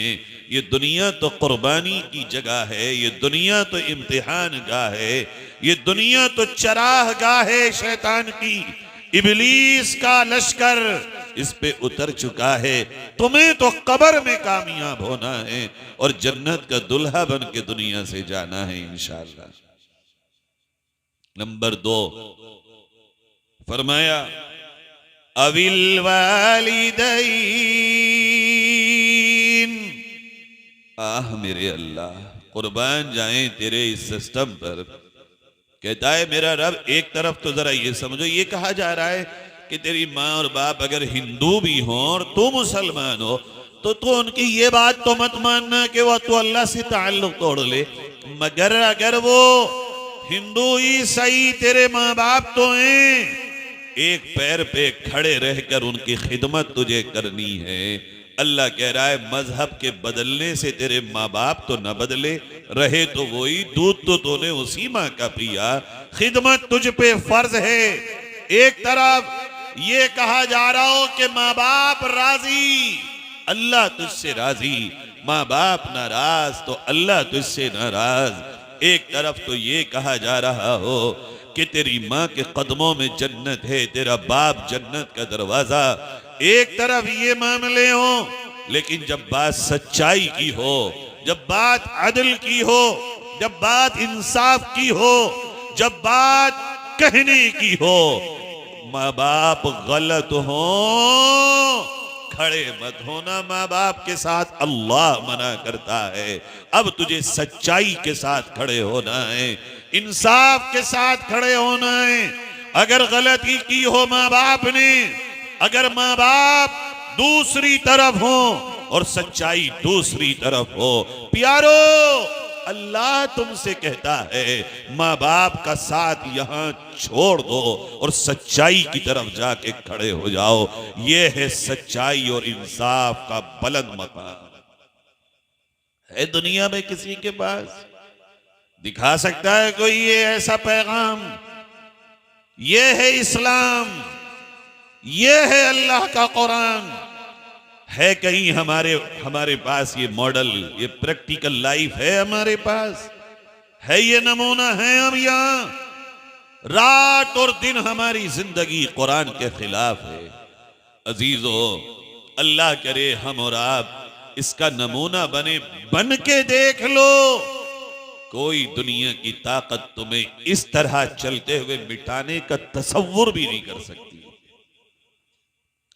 ये दुनिया तो कुर्बानी की जगह है, ये दुनिया तो इम्तिहान गाह है, ये दुनिया तो चराह गाह है शैतान की। इबलीस का लश्कर इस पे उतर चुका है। तुम्हें तो कब्र में कामयाब होना है और जन्नत का दुल्हा बन के दुनिया से जाना है इंशाअल्लाह। नंबर 2 फरमाया अविल वालिदैन, आह मेरे अल्लाह, कुर्बान जाएं तेरे इस सिस्टम पर। कहता है मेरा रब, एक तरफ तो जरा ये समझो, ये कहा जा रहा है कि तेरी माँ और बाप अगर हिंदू भी हो और तू मुसलमान हो तो तू उनकी ये बात तो मत मानना कि वो तू अल्लाह से ताल्लुक तोड़ ले, मगर अगर वो हिंदू ही सही तेरे माँ बाप तो हैं, एक पैर पे खड़े रहकर उनकी खिदमत तुझे करनी है। अल्लाह कह रहा है मजहब के बदलने से तेरे माँ बाप तो न बदले, रहे तो वही, दूध तो तूने उसी माँ का पिया, खिदमत तुझ पे फर्ज है। एक तरफ ये कहा जा रहा हो कि माँ बाप राजी, अल्लाह तुझसे राजी, माँ बाप नाराज तो अल्लाह तुझसे नाराज। एक तरफ तो ये कहा जा रहा हो कि तेरी माँ के कदमों में जन्नत है, तेरा बाप जन्नत का दरवाजा, एक तरफ ये मामले हो, लेकिन जब बात सच्चाई की हो, जब बात अदल की हो, जब बात इंसाफ की हो, जब बात कहने की हो, माँ बाप गलत हो, खड़े मत होना माँ बाप के साथ, अल्लाह मना करता है। अब तुझे सच्चाई के साथ खड़े होना है, इंसाफ के साथ खड़े होना है। अगर गलती की हो माँ बाप ने, अगर माँ बाप दूसरी तरफ हो और सच्चाई दूसरी तरफ हो, प्यारो अल्लाह तुमसे कहता है माँ बाप का साथ यहां छोड़ दो और सच्चाई की तरफ जाके खड़े हो जाओ। यह है सच्चाई और इंसाफ का बुलंद मकाम। है दुनिया में किसी के पास दिखा सकता है कोई ये ऐसा पैगाम? ये है इस्लाम, ये है अल्लाह का कुरान। है कहीं हमारे पास ये मॉडल, ये प्रैक्टिकल लाइफ है हमारे पास? है ये नमूना है? हम यहां रात और दिन हमारी जिंदगी कुरान के खिलाफ है। अजीजों, अल्लाह करे हम और आप इसका नमूना बने, बन के देख लो। कोई दुनिया की ताकत तुम्हें इस तरह चलते हुए मिटाने का तसव्वुर भी नहीं कर सकती।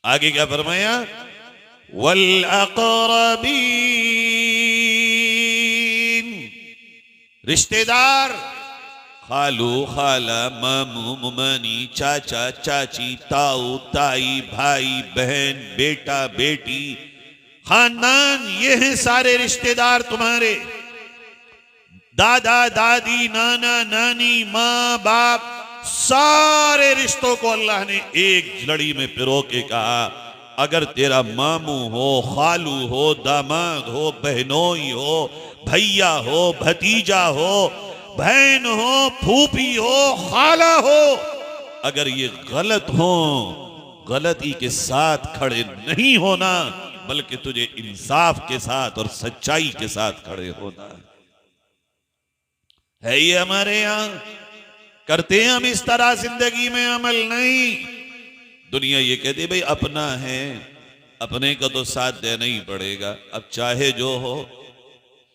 आगे क्या फरमाया? वल अक़रबीन, रिश्तेदार, खालू खाला, मामू मामी, चाचा चाची, ताऊ ताई, भाई बहन, बेटा बेटी, खानदान, ये हैं सारे रिश्तेदार तुम्हारे। दादा दादी, नाना नानी, माँ बाप, सारे रिश्तों को अल्लाह ने एक लड़ी में पिरो के कहा, अगर तेरा मामू हो, खालू हो, दामाद हो, बहनोई हो, भैया हो, भतीजा हो, बहन हो, फूफी हो, खाला हो, अगर ये गलत हो, गलती के साथ खड़े नहीं होना, बल्कि तुझे इंसाफ के साथ और सच्चाई के साथ खड़े होना है। ये हमारे यहां करते हैं हम इस तरह जिंदगी में अमल? नहीं। दुनिया ये कहती है भाई अपना है, अपने का तो साथ देना ही पड़ेगा, अब चाहे जो हो।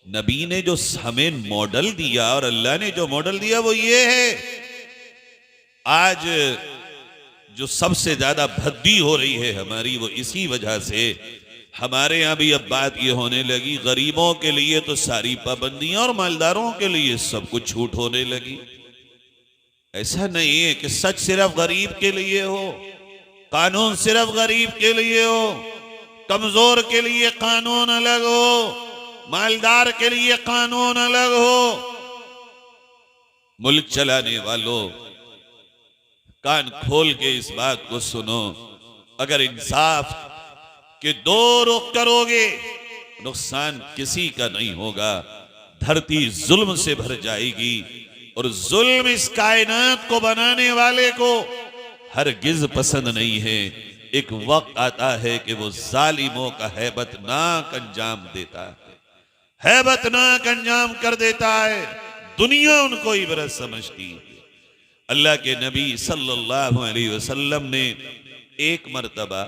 नबी ने जो हमें मॉडल दिया और अल्लाह ने जो मॉडल दिया वो ये है। आज जो सबसे ज्यादा भद्दी हो रही है हमारी, वो इसी वजह से हमारे यहां भी अब बात ये होने लगी, गरीबों के लिए तो सारी पाबंदियां और मालदारों के लिए सब कुछ छूट होने लगी। ऐसा नहीं है कि सच सिर्फ गरीब के लिए हो, कानून सिर्फ गरीब के लिए हो, कमजोर के लिए कानून अलग हो, मालदार के लिए कानून अलग हो। मुल्क चलाने वालों, कान खोल के इस बात को सुनो, अगर इंसाफ के दो रुख करोगे नुकसान किसी का नहीं होगा। धरती जुल्म से भर जाएगी और जुल्म इस कायनात को बनाने वाले को हरगिज पसंद नहीं है। एक वक्त आता है कि वो जालिमों का हैबतनाक अंजाम देता है, हैबतनाक अंजाम कर देता है। दुनिया उनको इबरत समझती है। अल्लाह के नबी सल्लल्लाहु अलैहि वसल्लम ने एक मर्तबा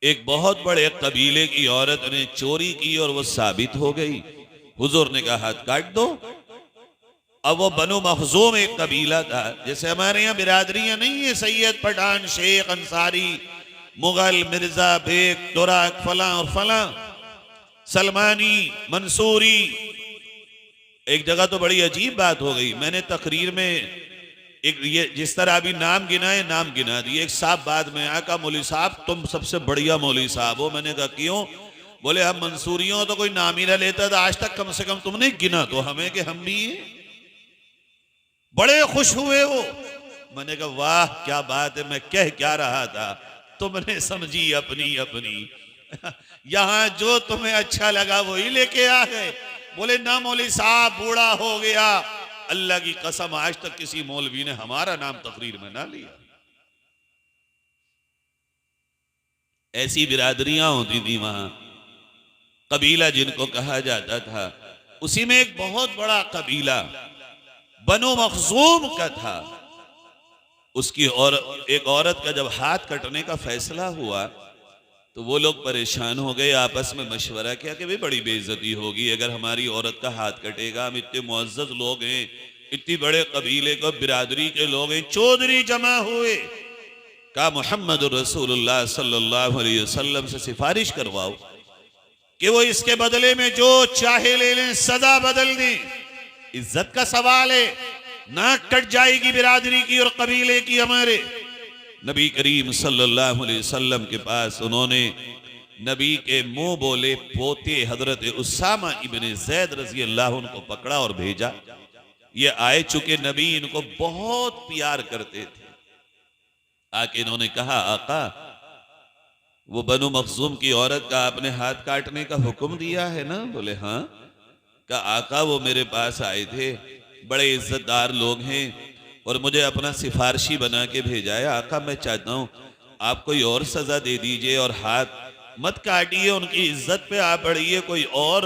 एक बहुत बड़े कबीले की औरत ने चोरी की और वो साबित हो गई। हुजूर ने कहा हाथ काट दो। अब वो बनु मखजूम एक कबीला था, जैसे हमारे यहाँ बिरादरियां नहीं है, सैयद, पठान, शेख, अंसारी, मुगल, मिर्जा, बेग, तुराक, फला और फला, सलमानी, मंसूरी। एक जगह तो बड़ी अजीब बात हो गई, मैंने तकरीर में एक ये जिस तरह अभी नाम गिनाए नाम गिना दिए। एक साहब बाद में आया, कहा मौलवी साहब तुम सबसे बढ़िया मौलवी साहब हो। मैंने कहा क्यों? बोले हम मंसूरियों तो कोई नाम ही ना लेता था आज तक, कम से कम तुमने गिना तो हमें कि हम भी हैं। बड़े खुश हुए वो। मैंने कहा वाह क्या बात है, मैं कह क्या रहा था, तुमने समझी अपनी अपनी। यहां जो तुम्हें अच्छा लगा वही लेके आ गए। बोले ना मौलवी साहब बूढ़ा हो गया, अल्लाह की कसम आज तक किसी मौलवी ने हमारा नाम तकरीर में ना लिया। ऐसी बिरादरियां होती थी वहां। कबीला जिनको कहा जाता था, उसी में एक बहुत बड़ा कबीला बनो मखजूम का था। उसकी और एक औरत का जब हाथ कटने का फैसला हुआ तो वो लोग परेशान हो गए, आपस में मशवरा किया कि भाई बड़ी बेइज्जती होगी अगर हमारी औरत का हाथ कटेगा। हम इतने मुअज्जज लोग हैं, इतनी बड़े कबीले को बिरादरी के लोग हैं, चौधरी जमा हुए। कहा मोहम्मद रसूलुल्लाह सल्लल्लाहु अलैहि वसल्लम से सिफारिश करवाओ कि वो इसके बदले में जो चाहे ले लें, सजा बदल दें। इज्जत का सवाल है, नाक कट जाएगी बिरादरी की और कबीले की हमारे। नबी करीम सल्लल्लाहु अलैहि वसल्लम के पास उन्होंने नबी के मुंह बोले पोते हजरत उसामा इब्ने ज़ैद रजी अल्लाह उनको पकड़ा और भेजा। ये आए चुके नबी इनको बहुत प्यार करते थे। आके इन्होंने कहा आका वो बनु मखजूम की औरत का आपने हाथ काटने का हुक्म दिया है ना? बोले हाँ। का आका वो मेरे पास आए थे, बड़े इज्जतदार लोग हैं और मुझे अपना सिफारशी बना के भेजा है। आका मैं चाहता हूं आप कोई और सजा दे दीजिए और हाथ मत काटिए, उनकी इज्जत पे आप बढ़िए, कोई और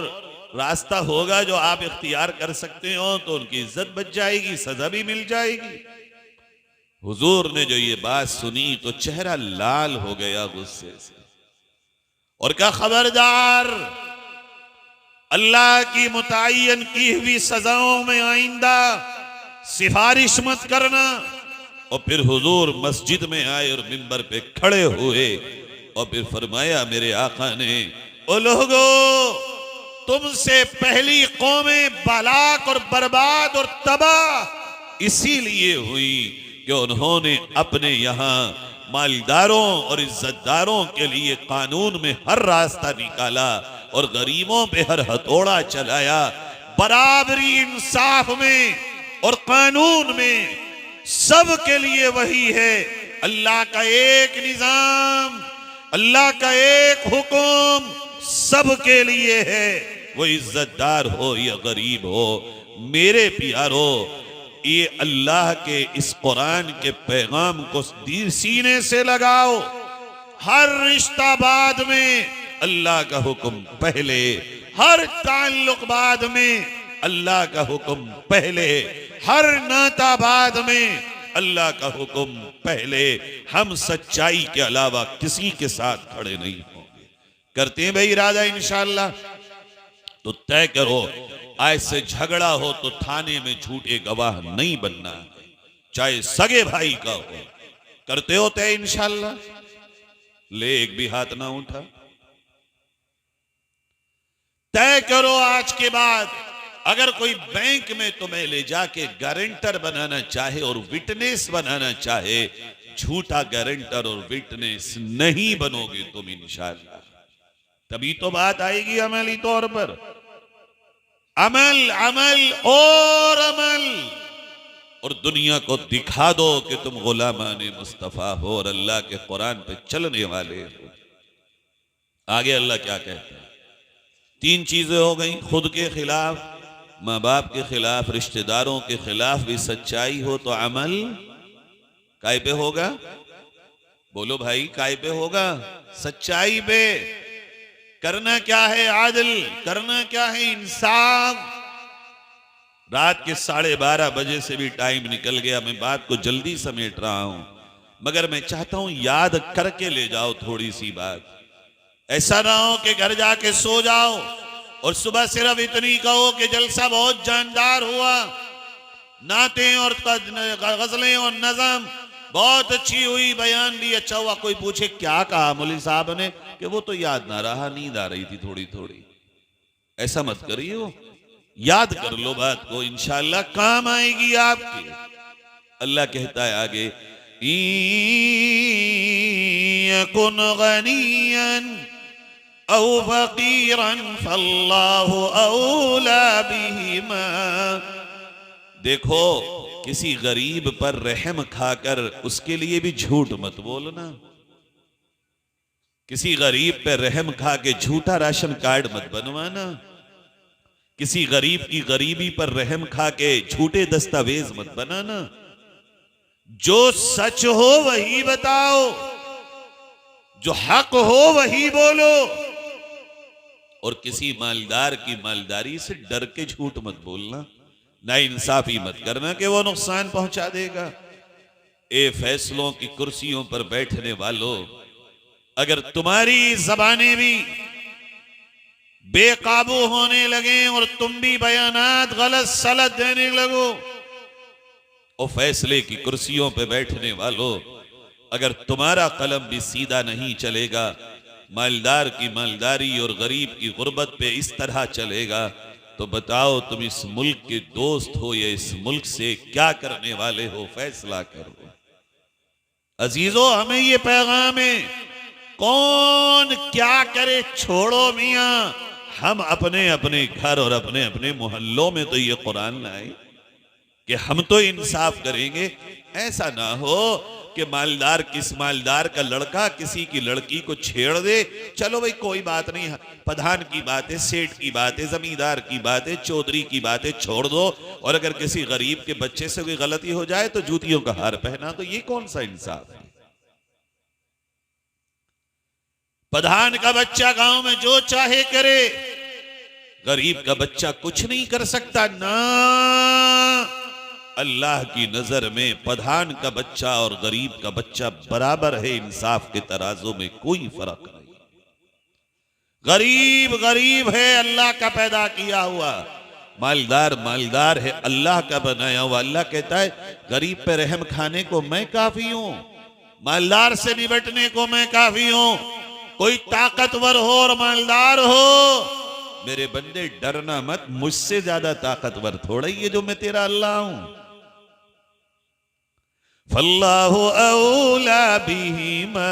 रास्ता होगा जो आप इख्तियार कर सकते हो तो उनकी इज्जत बच जाएगी, सजा भी मिल जाएगी। हुजूर ने जो ये बात सुनी तो चेहरा लाल हो गया गुस्से से और क्या खबरदार, अल्लाह की मुतय्यन की हुई सजाओं में आइंदा सिफारिश मत करना। और फिर हुजूर मस्जिद में आए और मिंबर पे खड़े हुए और फिर फरमाया मेरे आका ने, ओ लोगो तुमसे पहली कौमें बालाक और बर्बाद और तबाह इसीलिए हुई कि उन्होंने अपने यहाँ मालदारों और इज्जतदारों के लिए कानून में हर रास्ता निकाला और गरीबों पे हर हथौड़ा चलाया। बराबरी इंसाफ में और कानून में सब के लिए वही है। अल्लाह का एक निजाम, अल्लाह का एक हुक्म सब के लिए है, वो इज्जतदार हो या गरीब हो। मेरे प्यारो, ये अल्लाह के इस कुरान के पैगाम को दिल सीने से लगाओ। हर रिश्ता बाद में, अल्लाह का हुक्म पहले। हर ताल्लुक बाद में, अल्लाह का हुक्म पहले। हर नाता बाद में, अल्लाह का हुक्म पहले। हम सच्चाई के अलावा किसी के साथ खड़े नहीं होंगे। करते हैं भाई इरादा इंशाअल्लाह, तो तय करो आज से झगड़ा हो तो थाने में झूठे गवाह नहीं बनना, चाहे सगे भाई का हो। करते हो तय इंशाअल्लाह? ले एक भी हाथ ना उठा। तय करो आज के बाद अगर कोई बैंक में तुम्हें ले जाके गारंटर बनाना चाहे और विटनेस बनाना चाहे, झूठा गारंटर और विटनेस नहीं बनोगे तुम इंशाअल्लाह। तभी तो बात आएगी अमली तौर पर। अमल अमल और अमल, और दुनिया को दिखा दो कि तुम गुलामाने मुस्तफा हो और अल्लाह के कुरान पे चलने वाले हो। आगे अल्लाह क्या कहता है? 3 चीजें हो गई, खुद के खिलाफ, माँ बाप के खिलाफ, रिश्तेदारों के खिलाफ भी सच्चाई हो तो अमल काय पे होगा? बोलो भाई, काय पे होगा? सच्चाई पे। करना क्या है? आदल। करना क्या है? इंसाफ। रात के 12:30 बजे से भी टाइम निकल गया, मैं बात को जल्दी समेट रहा हूं, मगर मैं चाहता हूं याद करके ले जाओ थोड़ी सी बात। ऐसा ना हो कि घर जाके सो जाओ और सुबह सिर्फ इतनी कहो कि जलसा बहुत जानदार हुआ, नाते और गजलें और नज़म बहुत अच्छी हुई, बयान भी अच्छा हुआ। कोई पूछे क्या कहा मौलवी साहब ने, कि वो तो याद ना रहा, नींद आ रही थी थोड़ी थोड़ी। ऐसा मत करिए, याद कर लो बात को, इंशाअल्लाह काम आएगी आपके। अल्लाह कहता है आगे, यकुन गनियन औ फकीरन फल्लाहु औला बिहिमा। देखो, किसी गरीब पर रहम खाकर उसके लिए भी झूठ मत बोलना। किसी गरीब पर रहम खा के झूठा राशन कार्ड मत बनवाना। किसी गरीब की गरीबी पर रहम खा के झूठे दस्तावेज मत बनाना। जो सच हो वही बताओ, जो हक हो वही बोलो। और किसी मालदार की मालदारी से डर के झूठ मत बोलना, ना इंसाफी मत करना कि वो नुकसान पहुंचा देगा। ए फैसलों की कुर्सियों पर बैठने वालों, अगर तुम्हारी जबानें भी बेकाबू होने लगे और तुम भी बयानात गलत सलत देने लगो, और फैसले की कुर्सियों पर बैठने वालों, अगर तुम्हारा कलम भी सीधा नहीं चलेगा, मालदार की मालदारी और गरीब की गुर्बत पे इस तरह चलेगा, तो बताओ तुम इस मुल्क के दोस्त हो या इस मुल्क से क्या करने वाले हो? फैसला करो। अजीजों, हमें ये पैगाम है, कौन क्या करे छोड़ो मियां, हम अपने अपने घर और अपने अपने मोहल्लों में तो ये कुरान लाए कि हम तो इंसाफ करेंगे। ऐसा ना हो कि मालदार का लड़का किसी की लड़की को छेड़ दे, चलो भाई कोई बात नहीं, प्रधान की बात है, सेठ की बात है, जमींदार की बात है, चौधरी की बात है, छोड़ दो। और अगर किसी गरीब के बच्चे से कोई गलती हो जाए तो जूतियों का हार पहना, तो ये कौन सा इंसाफ है? प्रधान का बच्चा गांव में जो चाहे करे, गरीब का बच्चा कुछ नहीं कर सकता ना। अल्लाह की नजर में प्रधान का बच्चा और गरीब का बच्चा बराबर है, इंसाफ के तराजू में कोई फर्क नहीं। गरीब गरीब है, अल्लाह का पैदा किया हुआ, मालदार मालदार है, अल्लाह का बनाया हुआ। अल्लाह कहता है गरीब पे रहम खाने को मैं काफी हूं, मालदार से निपटने को मैं काफी हूं। कोई ताकतवर हो और मालदार हो, मेरे बंदे डरना मत, मुझसे ज्यादा ताकतवर थोड़ा ही है जो मैं तेरा अल्लाह हूं। फल्लाहु औला बिहिमा,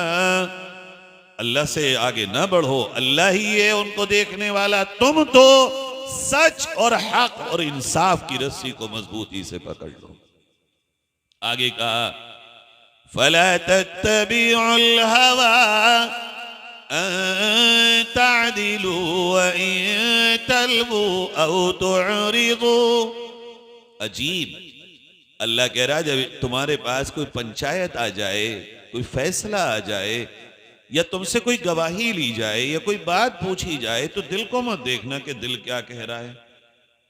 अल्लाह से आगे ना बढ़ो, अल्लाह ही है उनको देखने वाला। तुम तो सच और हक और इंसाफ की रस्सी को मजबूती से पकड़ लो। आगे कहा फला तत्तबिउल हवा अन तअदिलू व इन तलबू औ तुअरिदू। अजीब, अल्लाह कह रहा, जब तुम्हारे पास कोई पंचायत आ जाए, कोई फैसला आ जाए, या तुमसे कोई गवाही ली जाए या कोई बात पूछी जाए, तो दिल को मत देखना कि दिल क्या कह रहा है,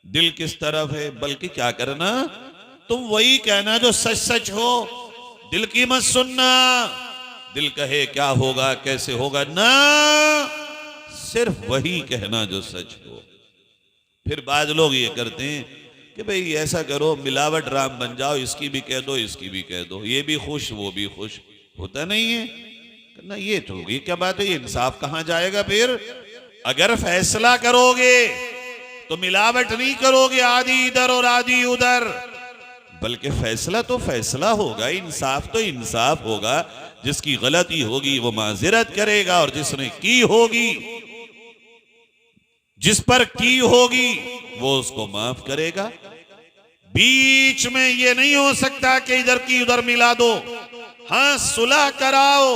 दिल किस तरफ है, बल्कि क्या करना, तुम वही कहना जो सच सच हो। दिल की मत सुनना, दिल कहे क्या होगा कैसे होगा ना, सिर्फ वही कहना जो सच हो। फिर बाद लोग ये करते हैं कि भाई ऐसा करो, मिलावट राम बन जाओ, इसकी भी कह दो इसकी भी कह दो, ये भी खुश वो भी खुश। होता नहीं है ना, ये तो ये क्या बात है, ये इंसाफ कहां जाएगा? फिर अगर फैसला करोगे तो मिलावट नहीं करोगे, आधी इधर और आधी उधर, बल्कि फैसला तो फैसला होगा, इंसाफ तो इंसाफ होगा। जिसकी गलती होगी वो माजिरत करेगा, और जिसने की होगी, जिस पर की होगी, वो उसको माफ करेगा। बीच में ये नहीं हो सकता कि इधर की उधर मिला दो। हां, सुलह कराओ,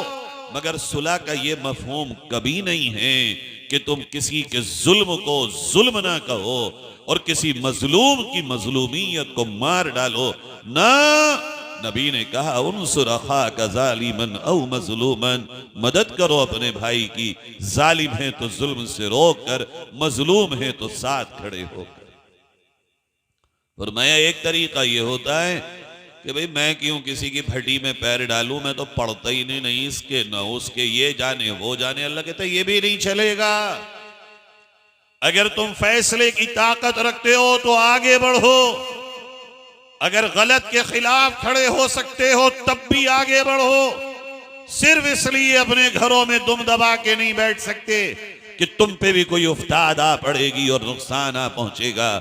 मगर सुलह का ये मफहूम कभी नहीं है कि तुम किसी के जुल्म को जुल्म ना कहो और किसी मजलूम की मजलूमियत को मार डालो ना। नबी ने कहा उनसुर अखाका ज़ालिमन औ मजलूमन, मदद करो अपने भाई की, जालिम है तो जुल्म से रोक कर, मजलूम है तो साथ खड़े होकर। फरमाया एक तरीका ये होता है कि भाई मैं क्यों किसी की फटी में पैर डालूं, मैं तो पढ़ता ही नहीं इसके न उसके, ये जाने वो जाने। अल्लाह कहता है ये भी नहीं चलेगा। अगर तुम फैसले की ताकत रखते हो तो आगे बढ़ो, अगर गलत के खिलाफ खड़े हो सकते हो तब भी आगे बढ़ो। सिर्फ इसलिए अपने घरों में दुम दबा के नहीं बैठ सकते कि तुम पे भी कोई उफ्ताद आ पड़ेगी और नुकसान आ पहुंचेगा।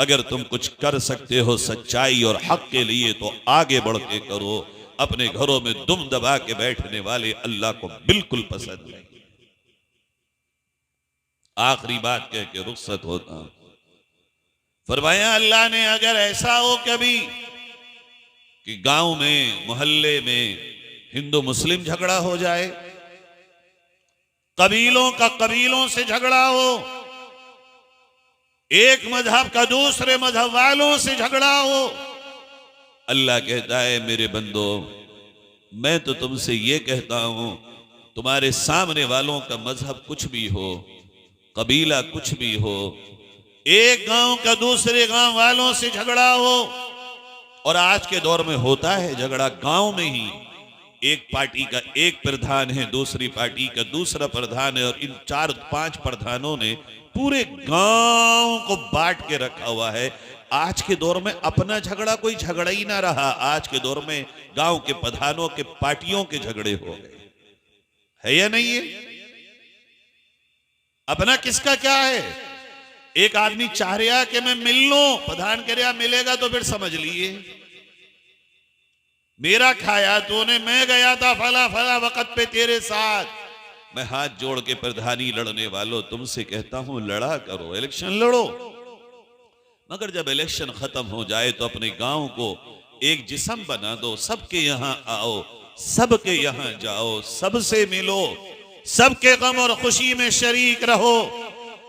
अगर तुम कुछ कर सकते हो सच्चाई और हक के लिए तो आगे बढ़ के करो। अपने घरों में दुम दबा के बैठने वाले अल्लाह को बिल्कुल पसंद नहीं। आखिरी बात कह के रुखसत होता हूं। फरमाया अल्लाह ने अगर ऐसा हो कभी कि गांव में मोहल्ले में हिंदू मुस्लिम झगड़ा हो जाए, कबीलों का कबीलों से झगड़ा हो, एक मजहब का दूसरे मजहब वालों से झगड़ा हो, अल्लाह कहता है मेरे बंदो मैं तो तुमसे ये कहता हूं, तुम्हारे सामने वालों का मजहब कुछ भी हो, कबीला कुछ भी हो, एक गांव का दूसरे गांव वालों से झगड़ा हो, और आज के दौर में होता है झगड़ा गांव में ही। एक पार्टी का एक प्रधान है, दूसरी पार्टी का दूसरा प्रधान है, और इन 4-5 प्रधानों ने पूरे गांव को बांट के रखा हुआ है। आज के दौर में अपना झगड़ा कोई झगड़ा ही ना रहा। आज के दौर में गांव के प्रधानों के पार्टियों के झगड़े हो गए, है या नहीं है? अपना किसका क्या है? एक आदमी चाह रहा कि मैं मिल लूं, प्रधान कह रहा मिलेगा तो फिर समझ लिए मेरा खाया तूने, मैं गया था फला फला वक्त पे तेरे साथ। मैं हाथ जोड़ के प्रधानी लड़ने वालों तुमसे कहता हूं, लड़ा करो, इलेक्शन लड़ो, मगर जब इलेक्शन खत्म हो जाए तो अपने गांव को एक जिस्म बना दो। सबके यहां आओ, सबके यहां जाओ, सबसे मिलो, सबके गम और खुशी में शरीक रहो।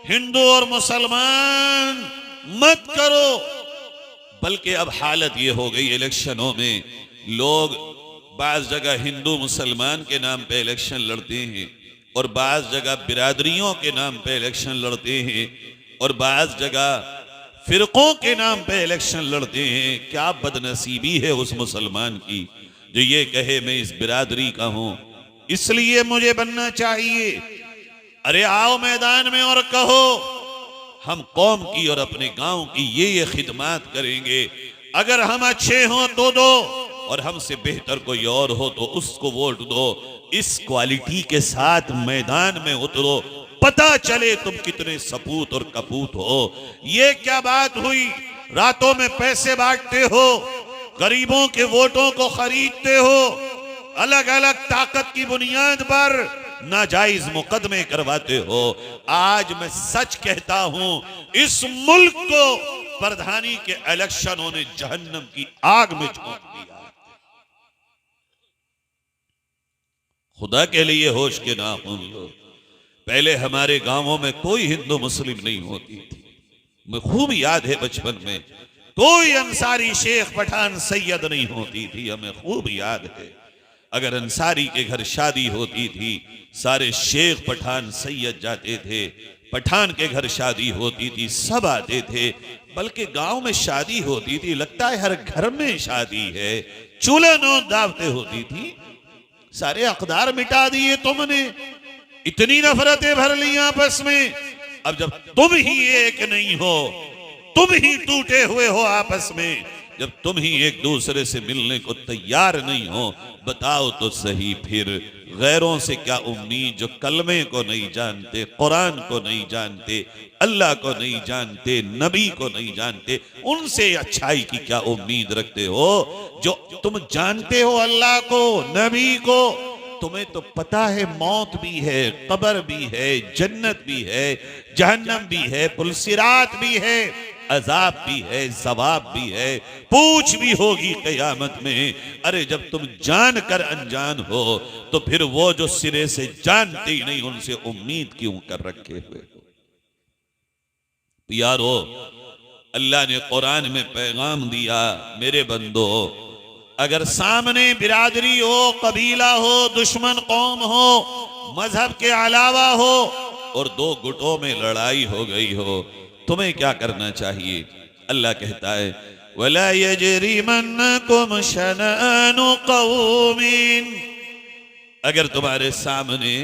हिंदू और मुसलमान मत करो। बल्कि अब हालत ये हो गई इलेक्शनों में, लोग बाज जगह हिंदू मुसलमान के नाम पे इलेक्शन लड़ते हैं, और बाज जगह बिरादरियों के नाम पे इलेक्शन लड़ते हैं, और बाज जगह फिरकों के नाम पे इलेक्शन लड़ते हैं। क्या बदनसीबी है उस मुसलमान की जो ये कहे मैं इस बिरादरी का हूं, इसलिए मुझे बनना चाहिए। अरे आओ मैदान में और कहो हम कौम की और अपने गांव की ये खिदमत करेंगे। अगर हम अच्छे हों तो दो, और हमसे बेहतर कोई और हो तो उसको वोट दो। इस क्वालिटी के साथ मैदान में उतरो, पता चले तुम कितने सपूत और कपूत हो। ये क्या बात हुई? रातों में पैसे बांटते हो, गरीबों के वोटों को खरीदते हो, अलग अलग ताकत की बुनियाद पर नाजायज मुकदमे करवाते हो। आज मैं सच कहता हूं, इस मुल्क को प्रधानी के इलेक्शनों ने जहन्नम की आग में झोंक दिया। खुदा के लिए होश के नाखून लो। पहले हमारे गांवों में कोई हिंदू मुस्लिम नहीं होती थी। मैं खूब याद है बचपन में कोई अंसारी शेख पठान सैयद नहीं होती थी, हमें खूब याद है। अगर अंसारी के घर शादी होती थी, सारे शेख पठान सैयद जाते थे। पठान के घर शादी होती थी, सब आते थे। बल्कि गांव में शादी होती थी, लगता है हर घर में शादी है। चूल्हा नो दावतें होती थी। सारे अकदार मिटा दिए तुमने, इतनी नफरतें भर ली आपस में। अब जब तुम ही एक नहीं हो, तुम ही टूटे हुए हो आपस में, जब तुम ही एक दूसरे से मिलने को तैयार नहीं हो, बताओ तो सही फिर गैरों से क्या उम्मीद जो कलमे को नहीं जानते, कुरान को नहीं जानते, अल्लाह को नहीं जानते, नबी को नहीं जानते, उनसे अच्छाई की क्या उम्मीद रखते हो? जो तुम जानते हो अल्लाह को, नबी को, तुम्हें तो पता है मौत भी है, कब्र भी है, जन्नत भी है, जहन्नम भी है, पुलसिरात भी है, अजाब भी है, सवाब भी है, पूछ भी होगी कयामत में। अरे जब तुम जान कर अनजान हो तो फिर वो जो सिरे से जानते ही नहीं उनसे उम्मीद क्यों कर रखे हुए हो? यारो, अल्लाह ने कुरान में पैगाम दिया, मेरे बंदो, अगर सामने बिरादरी हो, कबीला हो, दुश्मन कौम हो, मजहब के अलावा हो, और दो गुटों में लड़ाई हो गई हो, तुम्हें क्या करना चाहिए? अल्लाह कहता है, वला यजरिमन्नकुम शनआनु कौमिन, अगर तुम्हारे सामने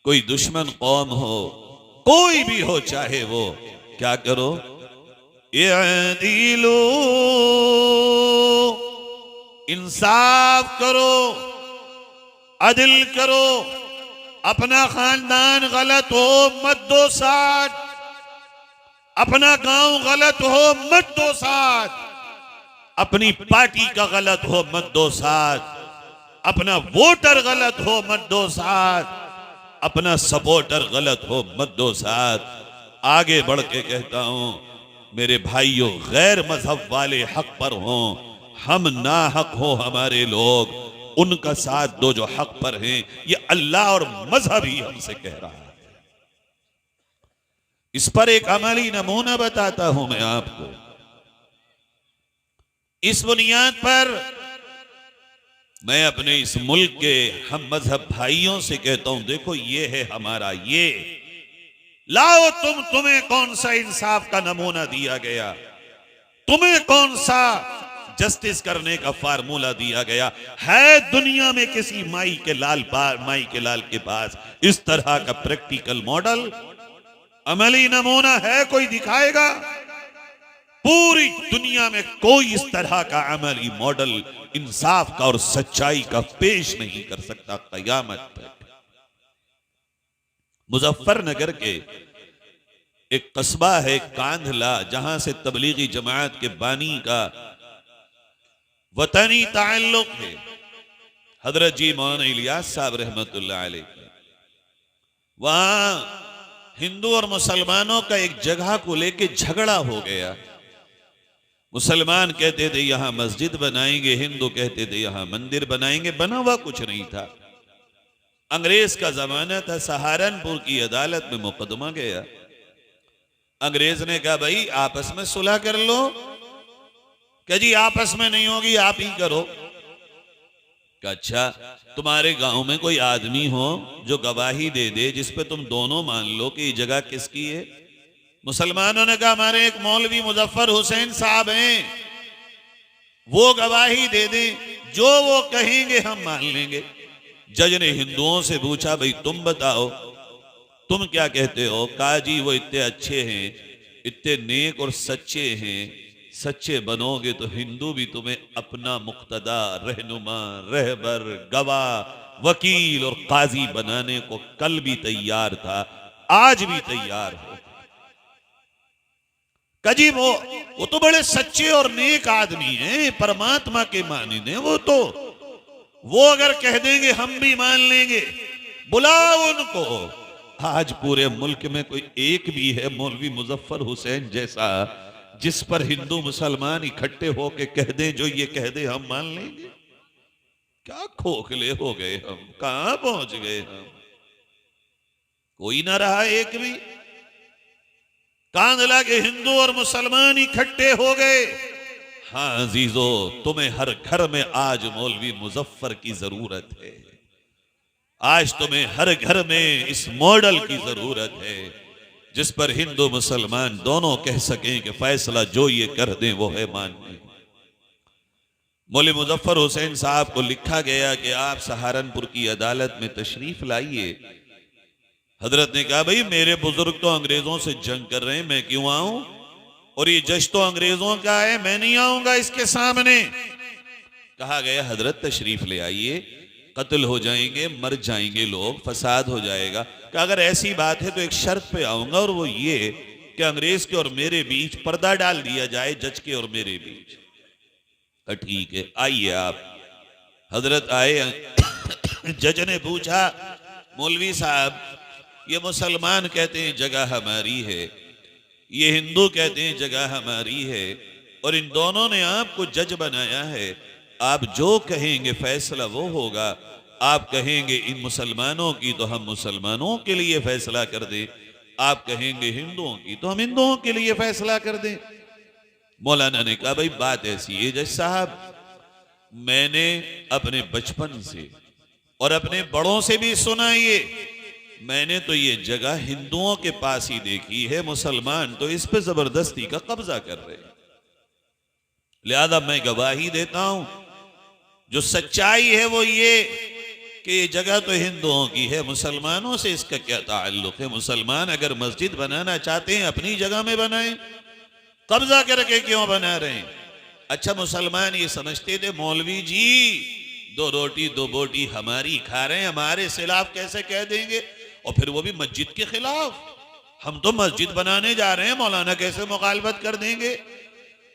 कोई दुश्मन कौम हो, कोई भी हो, चाहे वो, क्या करो? इअदिलू, इंसाफ करो, अदिल करो। अपना खानदान गलत हो मत दो साथ, अपना गांव गलत हो मत दो साथ, अपनी पार्टी का गलत हो मत दो साथ, अपना वोटर गलत हो मत दो साथ, अपना सपोर्टर गलत हो मत दो साथ। आगे बढ़ के कहता हूं, मेरे भाइयों, गैर मजहब वाले हक पर हों, हम ना हक हो हमारे लोग, उनका साथ दो जो हक पर हैं। ये अल्लाह और मजहब ही हमसे कह रहा है। इस पर एक अमली नमूना बताता हूं मैं आपको। इस बुनियाद पर मैं अपने इस मुल्क के हम मजहब भाइयों से कहता हूं, देखो ये है हमारा, लाओ तुम्हें कौन सा इंसाफ का नमूना दिया गया, तुम्हें कौन सा जस्टिस करने का फार्मूला दिया गया है? दुनिया में किसी माई के लाल के पास इस तरह का प्रैक्टिकल मॉडल, अमली नमूना है? कोई दिखाएगा? पूरी दुनिया में कोई इस तरह का अमली मॉडल इंसाफ का और सच्चाई का पेश नहीं कर सकता कयामत तक। मुजफ्फरनगर के एक कस्बा है कांधला, जहां से तबलीगी जमात के बानी का वतनी ताल्लुक है, हजरत जी मौलाना इलियास साहब रहमतुल्लाह अलैह। वहां हिंदू और मुसलमानों का एक जगह को लेके झगड़ा हो गया। मुसलमान कहते थे यहां मस्जिद बनाएंगे, हिंदू कहते थे यहां मंदिर बनाएंगे। बना हुआ कुछ नहीं था। अंग्रेज का जमाना था, सहारनपुर की अदालत में मुकदमा गया। अंग्रेज ने कहा भाई आपस में सुलह कर लो। क्या जी आपस में नहीं होगी, आप ही करो। क्या अच्छा तुम्हारे गांव में कोई आदमी हो जो गवाही दे दे जिस पे तुम दोनों मान लो कि ये जगह किसकी है? मुसलमानों ने कहा हमारे एक मौलवी मुजफ्फर हुसैन साहब हैं, वो गवाही दे दें, जो वो कहेंगे हम मान लेंगे। जज ने हिंदुओं से पूछा भाई तुम बताओ तुम क्या कहते हो? कहा जी वो इतने अच्छे हैं, इतने नेक और सच्चे हैं, सच्चे बनोगे तो हिंदू भी तुम्हें अपना मुक्तदा, रहनुमा, रहबर, गवाह, वकील और काजी बनाने को कल भी तैयार था, आज भी तैयार हो। कजी वो तो बड़े सच्चे और नेक आदमी हैं, परमात्मा के मानिने। वो अगर कह देंगे हम भी मान लेंगे, बुलाओ उनको। आज पूरे मुल्क में कोई एक भी है मौलवी मुजफ्फर हुसैन जैसा जिस पर हिंदू मुसलमान इकट्ठे होके कह दें जो ये कह दे हम मान लेंगे? क्या खोखले हो गए हम, कहां पहुंच गए हम? कोई ना रहा एक भी। कांधला के हिंदू और मुसलमान इकट्ठे हो गए। हाँ अजीजो, तुम्हें हर घर में आज मौलवी मुजफ्फर की जरूरत है। आज तुम्हें हर घर में इस मॉडल की जरूरत है जिस पर हिंदू मुसलमान दोनों कह सकें कि फैसला जो ये कर दें वो है मानने। मौलवी मुजफ्फर हुसैन साहब को लिखा गया कि आप सहारनपुर की अदालत में तशरीफ लाइए। हजरत ने कहा भाई मेरे बुजुर्ग तो अंग्रेजों से जंग कर रहे हैं, मैं क्यों आऊं? और ये जश तो अंग्रेजों का है, मैं नहीं आऊंगा इसके सामने। कहा गया हजरत तशरीफ ले आइए, कत्ल हो जाएंगे, मर जाएंगे लोग, फसाद हो जाएगा। कि अगर ऐसी बात है तो एक शर्त पे आऊंगा, और वो ये कि अंग्रेज के और मेरे बीच पर्दा डाल दिया जाए, जज के और मेरे बीच। ठीक है आइए आप। हजरत आए। जज ने पूछा मौलवी साहब ये मुसलमान कहते हैं जगह हमारी है, ये हिंदू कहते हैं जगह हमारी है, और इन दोनों ने आपको जज बनाया है, आप जो कहेंगे फैसला वो होगा। आप कहेंगे इन मुसलमानों की तो हम मुसलमानों के लिए फैसला कर दें, आप कहेंगे हिंदुओं की तो हम हिंदुओं के लिए फैसला कर दें। मौलाना ने कहा भाई बात ऐसी है जज साहब, मैंने अपने बचपन से और अपने बड़ों से भी सुना, ये मैंने तो ये जगह हिंदुओं के पास ही देखी है, मुसलमान तो इस पे जबरदस्ती का कब्जा कर रहे हैं। लिहाजा मैं गवाही देता हूं, जो सच्चाई है वो ये कि ये जगह तो हिंदुओं की है, मुसलमानों से इसका क्या ताल्लुक है? मुसलमान अगर मस्जिद बनाना चाहते हैं अपनी जगह में बनाएं, कब्जा करके क्यों बना रहे हैं? अच्छा मुसलमान ये समझते थे मौलवी जी दो रोटी दो बोटी हमारी खा रहे हैं, हमारे खिलाफ कैसे कह देंगे? और फिर वो भी मस्जिद के खिलाफ। हम तो मस्जिद बनाने जा रहे हैं, मौलाना कैसे मुखालफत कर देंगे?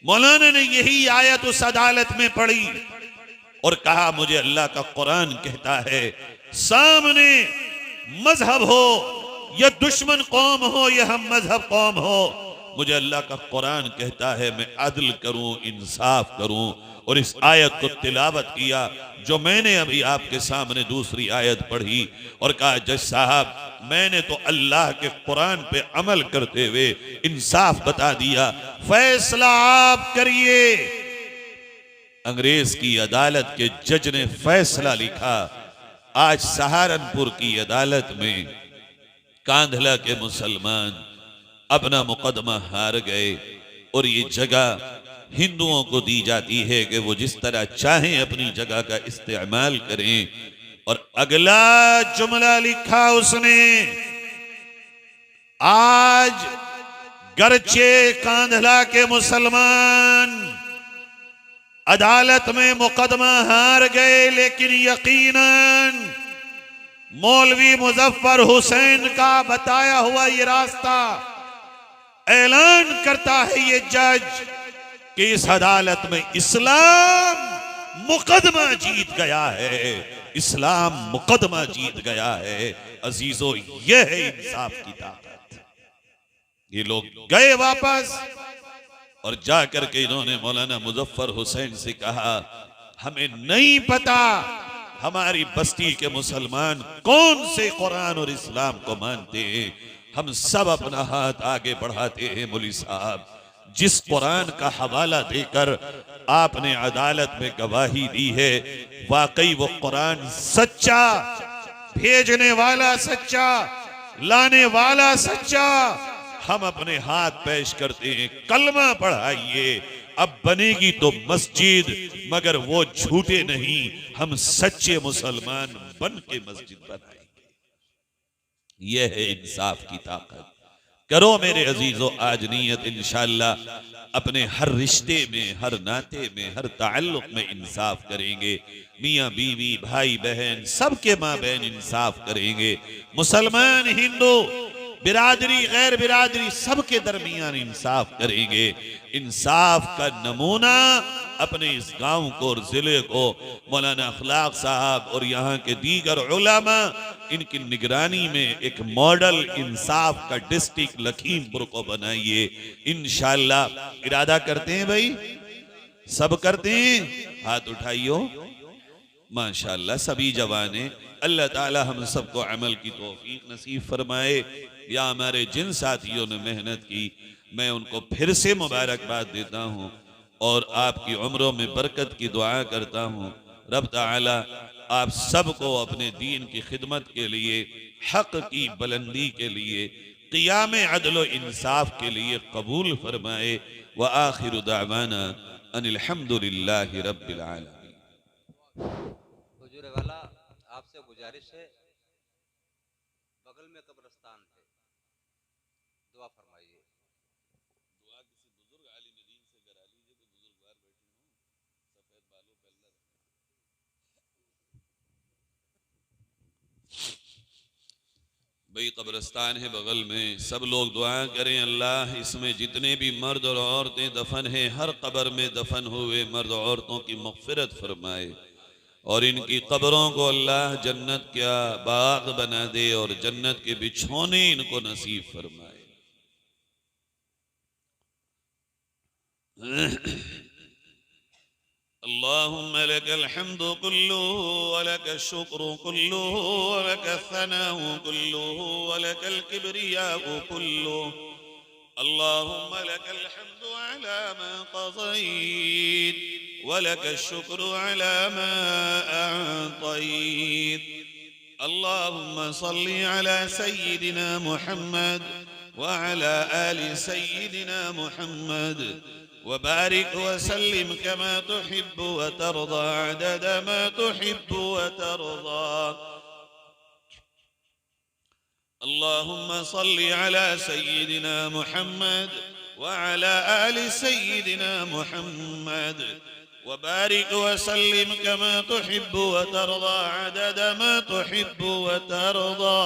मौलाना ने यही आयत उस अदालत में पढ़ी और कहा मुझे अल्लाह का कुरान कहता है, सामने मजहब हो या दुश्मन कौम हो या हम मजहब कौम हो, मुझे अल्लाह का कुरान कहता है मैं अदल करूं, इंसाफ करूं। और इस आयत को तिलावत किया जो मैंने अभी आपके सामने दूसरी आयत पढ़ी, और कहा जज साहब मैंने तो अल्लाह के कुरान पे अमल करते हुए इंसाफ बता दिया, फैसला आप करिए। अंग्रेज की अदालत के जज ने फैसला लिखा। आज सहारनपुर की अदालत में कांधला के मुसलमान अपना मुकदमा हार गए और ये जगह हिंदुओं को दी जाती है कि वो जिस तरह चाहें अपनी जगह का इस्तेमाल करें। और अगला जुमला लिखा उसने, आज गरचे कांधला के मुसलमान अदालत में मुकदमा हार गए, लेकिन यकीनन मौलवी मुजफ्फर हुसैन का बताया हुआ ये रास्ता ऐलान करता है ये जज कि इस अदालत में इस्लाम मुकदमा जीत गया है, इस्लाम मुकदमा जीत गया है। अजीजों, यह है इंसाफ की ताकत। ये लोग गए वापस और जाकर के इन्होंने मौलाना मुजफ्फर हुसैन से कहा, हमें नहीं पता हमारी बस्ती के मुसलमान कौन से कुरान और इस्लाम को मानते हैं, हम सब अपना हाथ आगे बढ़ाते हैं। मौलवी साहब, जिस कुरान का हवाला देकर आपने अदालत में गवाही दी है, वाकई वो कुरान सच्चा, भेजने वाला सच्चा, लाने वाला सच्चा, हम अपने हाथ पेश करते हैं, कलमा पढ़ाइए। अब बनेगी तो मस्जिद, मगर वो झूठे नहीं, हम सच्चे मुसलमान बन के मस्जिद बनाएंगे। यह है इंसाफ की ताकत। करो मेरे अजीजों आज नीयत, इंशाअल्लाह अपने हर रिश्ते में, हर नाते में, हर ताल्लुक में इंसाफ करेंगे। मियाँ बीवी, भाई बहन, सबके माँ बहन इंसाफ करेंगे। मुसलमान, हिंदू, बिरादरी, गैर बिरादरी, सबके दरमियान इंसाफ करेंगे। इंसाफ का नमूना अपने इस गांव को और जिले को मौलाना अखलाक साहब और यहाँ के दीगर उलमा, इनकी निगरानी में एक मॉडल इंसाफ का डिस्ट्रिक्ट लखीमपुर को बनाइए। इंशाअल्लाह इरादा करते हैं भाई, सब करते हैं, हाथ उठाइयो। माशाअल्लाह सभी जवाने, अल्लाह ताला हम सबको अमल की तौफीक नसीब फरमाए। या हमारे जिन साथियों ने मेहनत की, मैं उनको फिर से मुबारकबाद देता हूँ और आपकी उम्रों में बरकत की दुआ करता हूँ। रब ताला आप सबको अपने दीन की खिदमत के लिए, हक की बुलंदी के लिए, क़ियाम अदल व इंसाफ के लिए कबूल फरमाए। व आखिर दावाना अनिल हम्दुलिल्लाहि रब्बिल आलमीन। हुजूर वाला, आपसे गुजारिश है, बगल में कब्रिस्तान है, दुआ फरमाइए। दुआ किसी बुजुर्ग आलिम दीन से करा लीजिए, कोई बुजुर्गवार बैठे हों, सफेद बालों पे अल्लाह। भाई कब्रिस्तान है बगल में, सब लोग दुआ करें, अल्लाह इसमें जितने भी मर्द और औरतें दफन हैं, हर कब्र में दफन हुए मर्द औरतों की मग़फ़िरत फरमाए और इनकी कब्रों को अल्लाह जन्नत का बाग बना दे और जन्नत के बिछौने इनको नसीब फरमाए। अल्लाहुम्मा लकल हम्दु कुल्लुहु व लकल शुक्र कुल्लुहु व लकल सनाउ कुल्लुहु व लकल किब्रियाउ कुल्लुहु। अल्लाहुम्मा लकल हम्दु अला मा क़ज़ैत व लकल शुक्र अला मा अअतैत। अल्लाहुम्मा सल्लि अला सय्यिदिना मुहम्मद व अला आलि सय्यिदिना मुहम्मद वबारिक वसल्लिम कमा तुहिब्बु व तर्दा अदद मा तुहिब्बु व तर्दा। अल्लाहुम्मा सल्लि अला सय्यिदिना मुहम्मद व अला आलि सय्यिदिना मुहम्मद वबारिक वसल्लिम कमा तुहिब्बु व तर्दा अदद मा तुहिब्बु व तर्दा।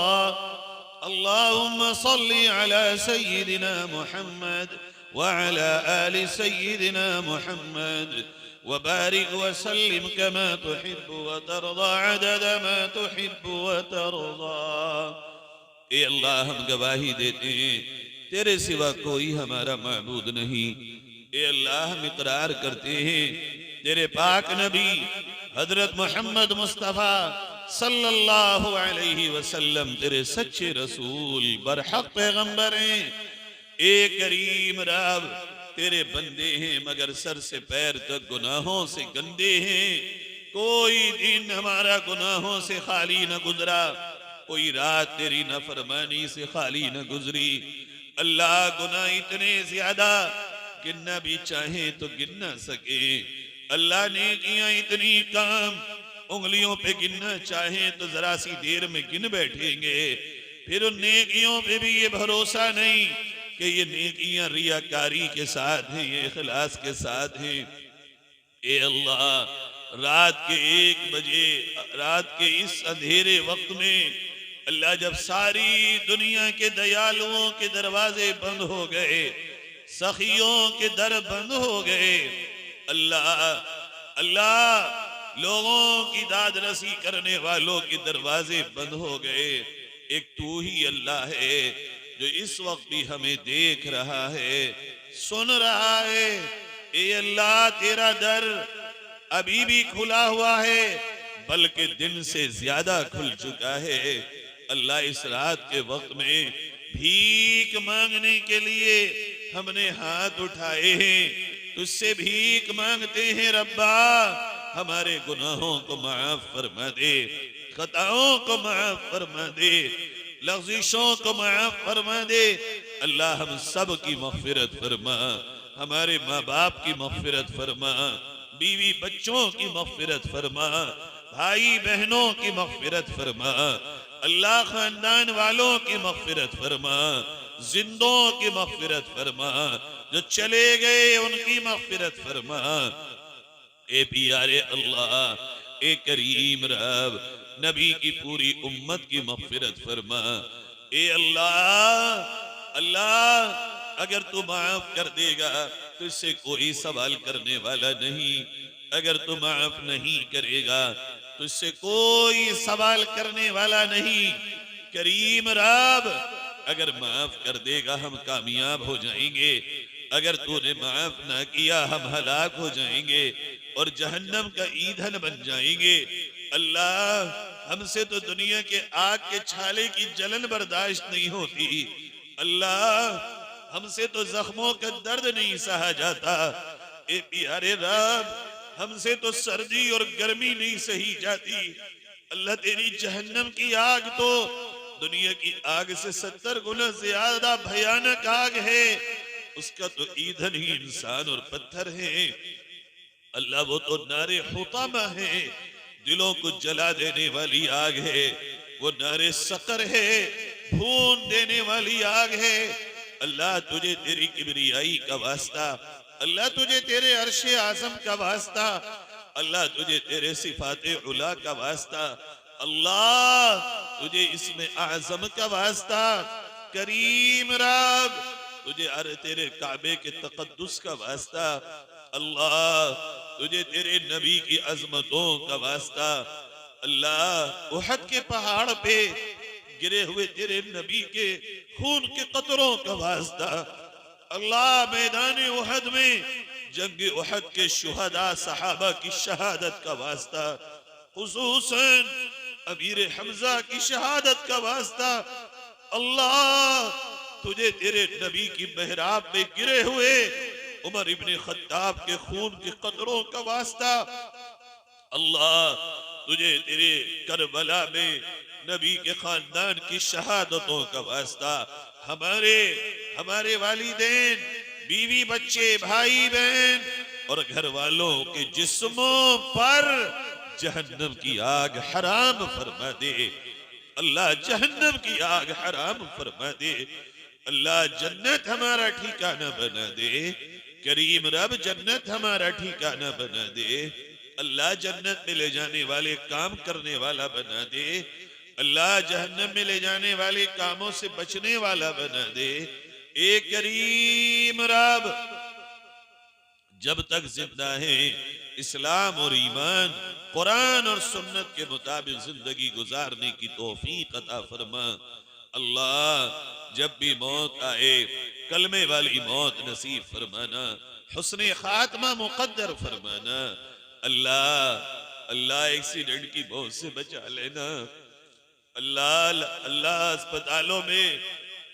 अल्लाहुम्मा सल्लि अला सय्यिदिना मुहम्मद वअला आलि सय्यिदिना मुहम्मद वबारिक वसल्लिम कमा तुहिब्बु व तर्दा अदद मा तुहिब्बु व तर्दा। ए अल्लाह, हम गवाही देते हैं तेरे सिवा कोई हमारा माबूद नहीं। ए अल्लाह, हम इकरार करते हैं तेरे पाक नबी हजरत मोहम्मद मुस्तफ़ा सल्लल्लाहु अलैहि वसल्लम तेरे सच्चे रसूल बरहक पैगंबर हैं। ए करीम रब, तेरे बंदे हैं मगर सर से पैर तक गुनाहों से गंदे हैं। कोई दिन हमारा गुनाहों से खाली न गुजरा, कोई रात तेरी नाफरमानी से खाली न गुजरी। अल्लाह गुनाह इतने ज्यादा गिनना भी चाहे तो गिन ना सके। अल्लाह नेकियां इतनी काम उंगलियों पे गिनना चाहे तो जरा सी देर में गिन बैठेंगे। फिर उन नेकियों पे भी ये भरोसा नहीं कि ये नेकियां रियाकारी के साथ हैं, ये इखलास के साथ हैं। ए अल्लाह, रात के 1 बजे, रात के इस अंधेरे वक्त में अल्लाह जब सारी दुनिया के दयालुओं के दरवाजे बंद हो गए, सखियों के दर बंद हो गए, अल्लाह अल्लाह लोगों की दाद रसी करने वालों के दरवाजे बंद हो गए, एक तू ही अल्लाह है जो इस वक्त भी हमें देख रहा है, सुन रहा है। ए अल्लाह, तेरा दर अभी भी खुला हुआ है, बल्कि दिन से ज्यादा खुल चुका है। अल्लाह, इस रात के वक्त में भीख मांगने के लिए हमने हाथ उठाए हैं, तुझसे भीख मांगते हैं रब्बा, हमारे गुनाहों को माफ फरमा दे, खताओं को माफ फरमा दे, लग़्ज़िशों को माफ फरमा दे। अल्लाह, हम सब की मग़फ़िरत फरमा, हमारे माँ बाप की मग़फ़िरत फरमा, बीवी बच्चों की मग़फ़िरत फरमा, भाई बहनों की मग़फ़िरत फरमा। अल्लाह, खानदान वालों की मग़फ़िरत फरमा, जिंदों की मग़फ़िरत फरमा, जो चले गए उनकी मग़फ़िरत फरमा। ए प्यारे अल्लाह, ए करीम रब, नबी की पूरी उम्मत की मग़फ़िरत फरमा। ए अल्लाह, अल्लाह, अगर तू माफ कर देगा तो इससे कोई सवाल करने वाला नहीं, अगर तू माफ नहीं करेगा तो इससे कोई सवाल करने वाला नहीं। करीम रब, अगर माफ कर देगा हम कामयाब हो जाएंगे, अगर तूने माफ ना किया हम हलाक हो जाएंगे और जहन्नम का ईंधन बन जाएंगे। अल्लाह, हमसे तो दुनिया के आग के छाले की जलन बर्दाश्त नहीं होती। अल्लाह, हमसे तो जख्मों का दर्द नहीं सहा जाता। ए प्यारे रब, हमसे तो सर्दी और गर्मी नहीं सही जाती। अल्लाह, तेरी जहन्नम की आग तो दुनिया की आग से 70 गुना ज्यादा भयानक आग है, उसका तो ईंधन ही इंसान और पत्थर है। अल्लाह, वो तो नारे हुतामा है, दिलों को जला देने वाली आग है, वो नारे सकर है, भून देने वाली आग है। अल्लाह, तुझे तेरी किबरियाई का वास्ता, अल्लाह तुझे तेरे अर्शे आज़म का वास्ता, अल्लाह तुझे तेरे सिफाते उला का वास्ता, अल्लाह तुझे इसमें आज़म का वास्ता। करीम रब, तुझे अरे तेरे काबे के तक़द्दुस का वास्ता, अल्लाह तुझे तेरे नबी की अजमतों का वास्ता। अल्लाह, उहद के पहाड़ पे गिरे हुए तेरे नबी के खून के कतरों का वास्ता। अल्लाह, मैदान उहद में जंग उहद के शुहदा सहाबा की शहादत का वास्ता, खुसूसन अमीर हमजा की शहादत का वास्ता। अल्लाह, तुझे तेरे नबी की मेहराब में गिरे हुए उमर इब्ने खत्ताब के खून के कतरों का वास्ता। अल्लाह, तुझे तेरे करबला में नबी के खानदान की शहादतों का वास्ता। हमारे वालिदैन, बीवी बच्चे, भाई बहन और घर वालों के जिस्मों पर जहन्नम की आग हराम फरमा दे। अल्लाह, जहन्नम की आग हराम फरमा दे। अल्लाह, जन्नत हमारा ठिकाना बना दे। करीम रब, जन्नत हमारा ठिकाना बना दे। अल्लाह, जन्नत में ले जाने वाले काम करने वाला बना दे। अल्लाह, जहन्नम में ले जाने वाले कामों से बचने वाला बना दे। ए करीम रब, जब तक जिंदा है इस्लाम और ईमान, कुरान और सुन्नत के मुताबिक जिंदगी गुजारने की तौफीक अता फरमा। अल्लाह, जब भी मौत आए कलमे वाली मौत नसीब फरमाना, हुस्ने खात्मा मुकद्दर फरमाना। अल्लाह, एक्सीडेंट की मौत से बचा लेना। अल्लाह, अस्पतालों में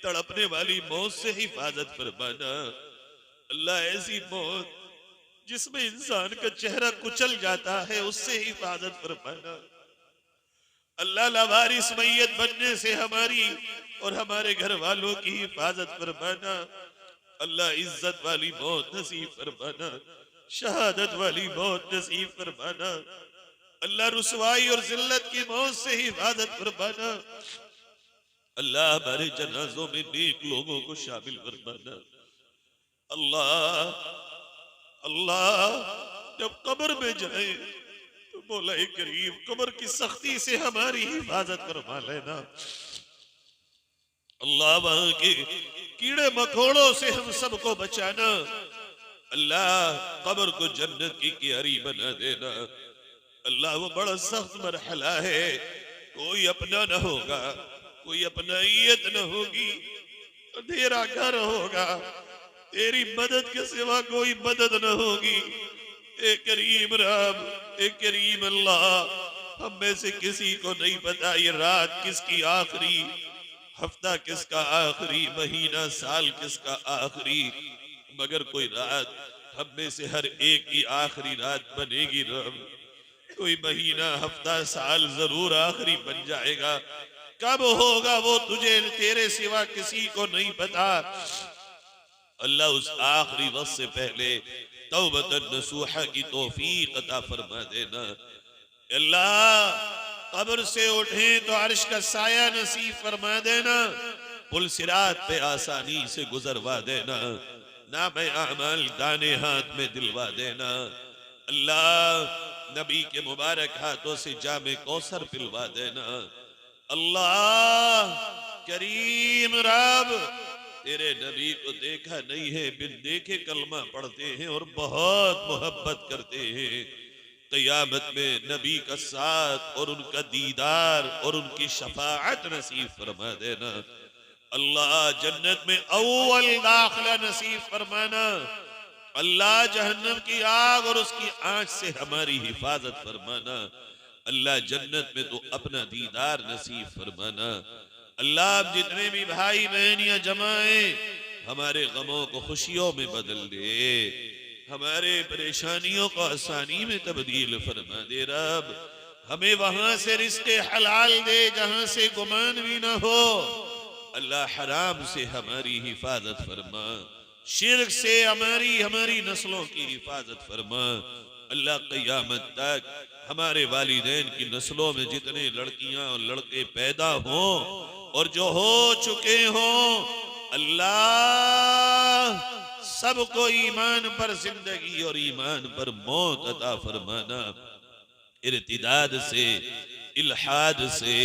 तड़पने वाली मौत से हिफाजत फरमाना। अल्लाह, ऐसी मौत जिसमें इंसान का चेहरा कुचल जाता है उससे हिफाजत फरमाना। अल्लाह लावारिस मैयत बनने से हमारी और हमारे घर वालों की हिफाजत फरमाना। अल्लाह इज्जत वाली मौत नसीब फरमाना, शहादत वाली मौत नसीब फरमाना। अल्लाह रुसवाई और जिल्लत की मौत से हिफाजत फरमाना। अल्लाह हमारे जनाजों में नेक लोगों को शामिल फरमाना। अल्लाह अल्लाह जब कब्र में जाए तो मौला करीम कब्र की सख्ती से हमारी हिफाजत फरमा लेना। अल्लाह वहां के कीड़े मकोड़ों से हम सबको बचाना। अल्लाह कब्र को जन्नत की क्यारी बना देना। अल्लाह वो बड़ा सख्त मरहला है, कोई अपना न होगा, कोई अपनाइयत न होगी, अंधेरा घर होगा, तेरी मदद के सिवा कोई मदद न होगी। ए करीम रब, ए करीम अल्लाह, हम में से किसी को नहीं पता ये रात किसकी आखिरी, हफ्ता किसका आखिरी, महीना साल किसका आखिरी, मगर कोई रात हम में से हर एक की आखिरी रात बनेगी रब। कोई महीना हफ्ता साल जरूर आखिरी बन जाएगा, कब होगा वो तुझे तेरे सिवा किसी को नहीं पता। अल्लाह उस आखिरी वक्त से पहले तौबतन नसूहा की तौफीक अता फरमा देना। अल्लाह कब्र से उठे तो अर्श का साया नसीब फरमा देना, पुल सिरात पे आसानी से गुजरवा देना, नाम आमाल दाने हाथ में दिलवा देना। अल्लाह नबी के मुबारक हाथों से जामे कौसर पिलवा देना। अल्लाह करीम रब, तेरे नबी को देखा नहीं है, बिन देखे कलमा पढ़ते हैं और बहुत मोहब्बत करते हैं। क़यामत में नबी का साथ और उनका दीदार और उनकी शफाअत नसीब फरमा देना। अल्लाह जन्नत में अव्वल दाखिला नसीब फरमाना। अल्लाह जहन्नम की आग और उसकी आंच से हमारी हिफाजत फरमाना। अल्लाह जन्नत में तो अपना दीदार नसीब फरमाना। अल्लाह आप जितने भी भाई बहनियां जमाए हमारे गमों को खुशियों में बदल दे, हमारे परेशानियों को आसानी में तब्दील फरमा दे रब। हमें वहां से रिज़्क़े हलाल दे जहां से गुमान भी ना हो। अल्लाह हराम से हमारी हिफाजत फरमा, शिर्क से हमारी नस्लों की हिफाजत फरमा। अल्लाह क़यामत तक हमारे वालिदैन की नस्लों में जितने लड़कियां और लड़के पैदा हों और जो हो चुके हों, अल्लाह सबको ईमान पर जिंदगी और ईमान पर मौत अता फरमाना। इर्तिदाद से, इल्हाद से,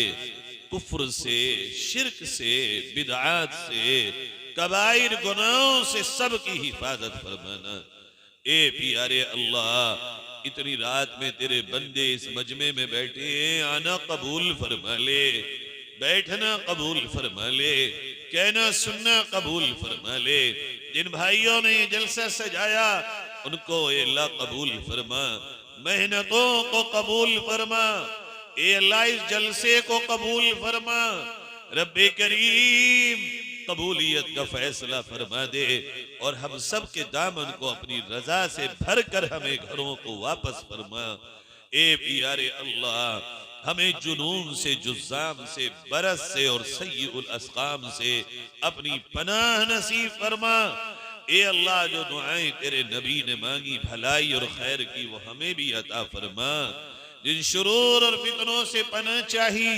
कुफ्र से, शिर्क से, बिदआत से, कबाइर गुनाहों से सबकी हिफाजत फरमाना। ए प्यारे अल्लाह, इतनी रात में तेरे बंदे इस मजमे में बैठे हैं, आना कबूल फरमा ले, बैठना कबूल फरमा ले, कहना सुनना कबूल फरमा ले। जिन भाइयों ने ये जलसा सजाया उनको ए अल्लाह कबूल फरमा, मेहनतों को कबूल फरमा, ए अल्लाह इस जलसे को कबूल फरमा। रब्बे करीम कबूलियत का फैसला फरमा दे और हम सब के दामन को अपनी रजा से भर कर हमें घरों को वापस फरमा। ए प्यारे अल्लाह, हमें जुनून से, जुज़ाम से, बरस से और सय्युल अस्काम से अपनी पनाह नसीब फरमा। ए अल्लाह, जो दुआएं तेरे नबी ने मांगी भलाई और खैर की, वो हमें भी अता फरमा। जिन शुरूर और फितनों से पनाह चाही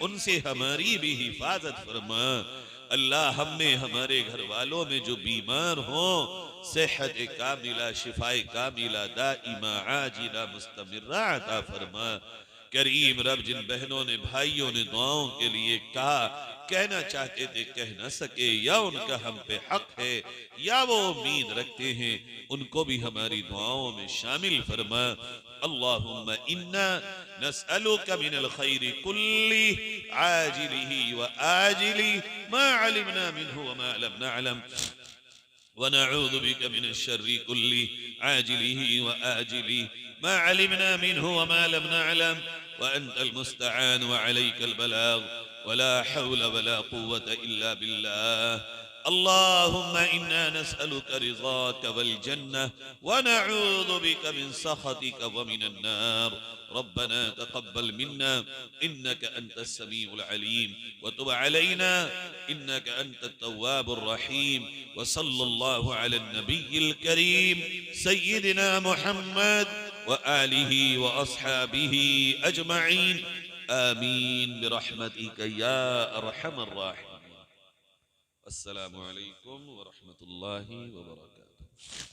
उनसे हमारी भी हिफाजत फरमा। अल्लाह, हम में हमारे घर वालों में जो बीमार हो सेहत कामिला, शिफाए कामिला, दाइमा, आजिला, मुस्तमिर्रा अता फरमा। करीम रब, जिन बहनों ने भाइयों ने दुआओं के लिए कहा, कहना चाहते थे कह न सके, या उनका हम पे हक है या वो उम्मीद रखते हैं, उनको भी हमारी दुआओं में शामिल फरमा। अल्लाहुम्मा इन्ना नस्अलुका मिनल खैरि कुल्ली आजिलिही व आजिली मा अलिमना मिन्हु व मा लम नअलम व नऊज़ु बिका मिनश शर्रि कुल्ली आजिलिही व आजिली मा अलिमना मिन्हु व मा लम नअलम व अंतल मुस्तआन व अलैकल बलाग वला हौला वला कुव्वता इल्ला बिल्लाह। अल्लाहुम्मा इन्ना नस्अलुका रिज़ाका वल जन्नह व नऊज़ु बिका मिन सख़तिका व मिनन नार। रब्बना तक़ब्बल मिन्ना इन्नका अंतस समीउल अलीम व तुब अलैना इन्नका अंतत तव्वाबुर रहीम व सल्लल्लाहु अला नबिय्यिल करीम सय्यिदिना मुहम्मद व आलिहि व अस्हाबिहि अजमईन आमीन बिरहमतिका या अरहमर राहिमीन। अस्सलामु अलैकुम व रहमतुल्लाहि व बरकातुहू।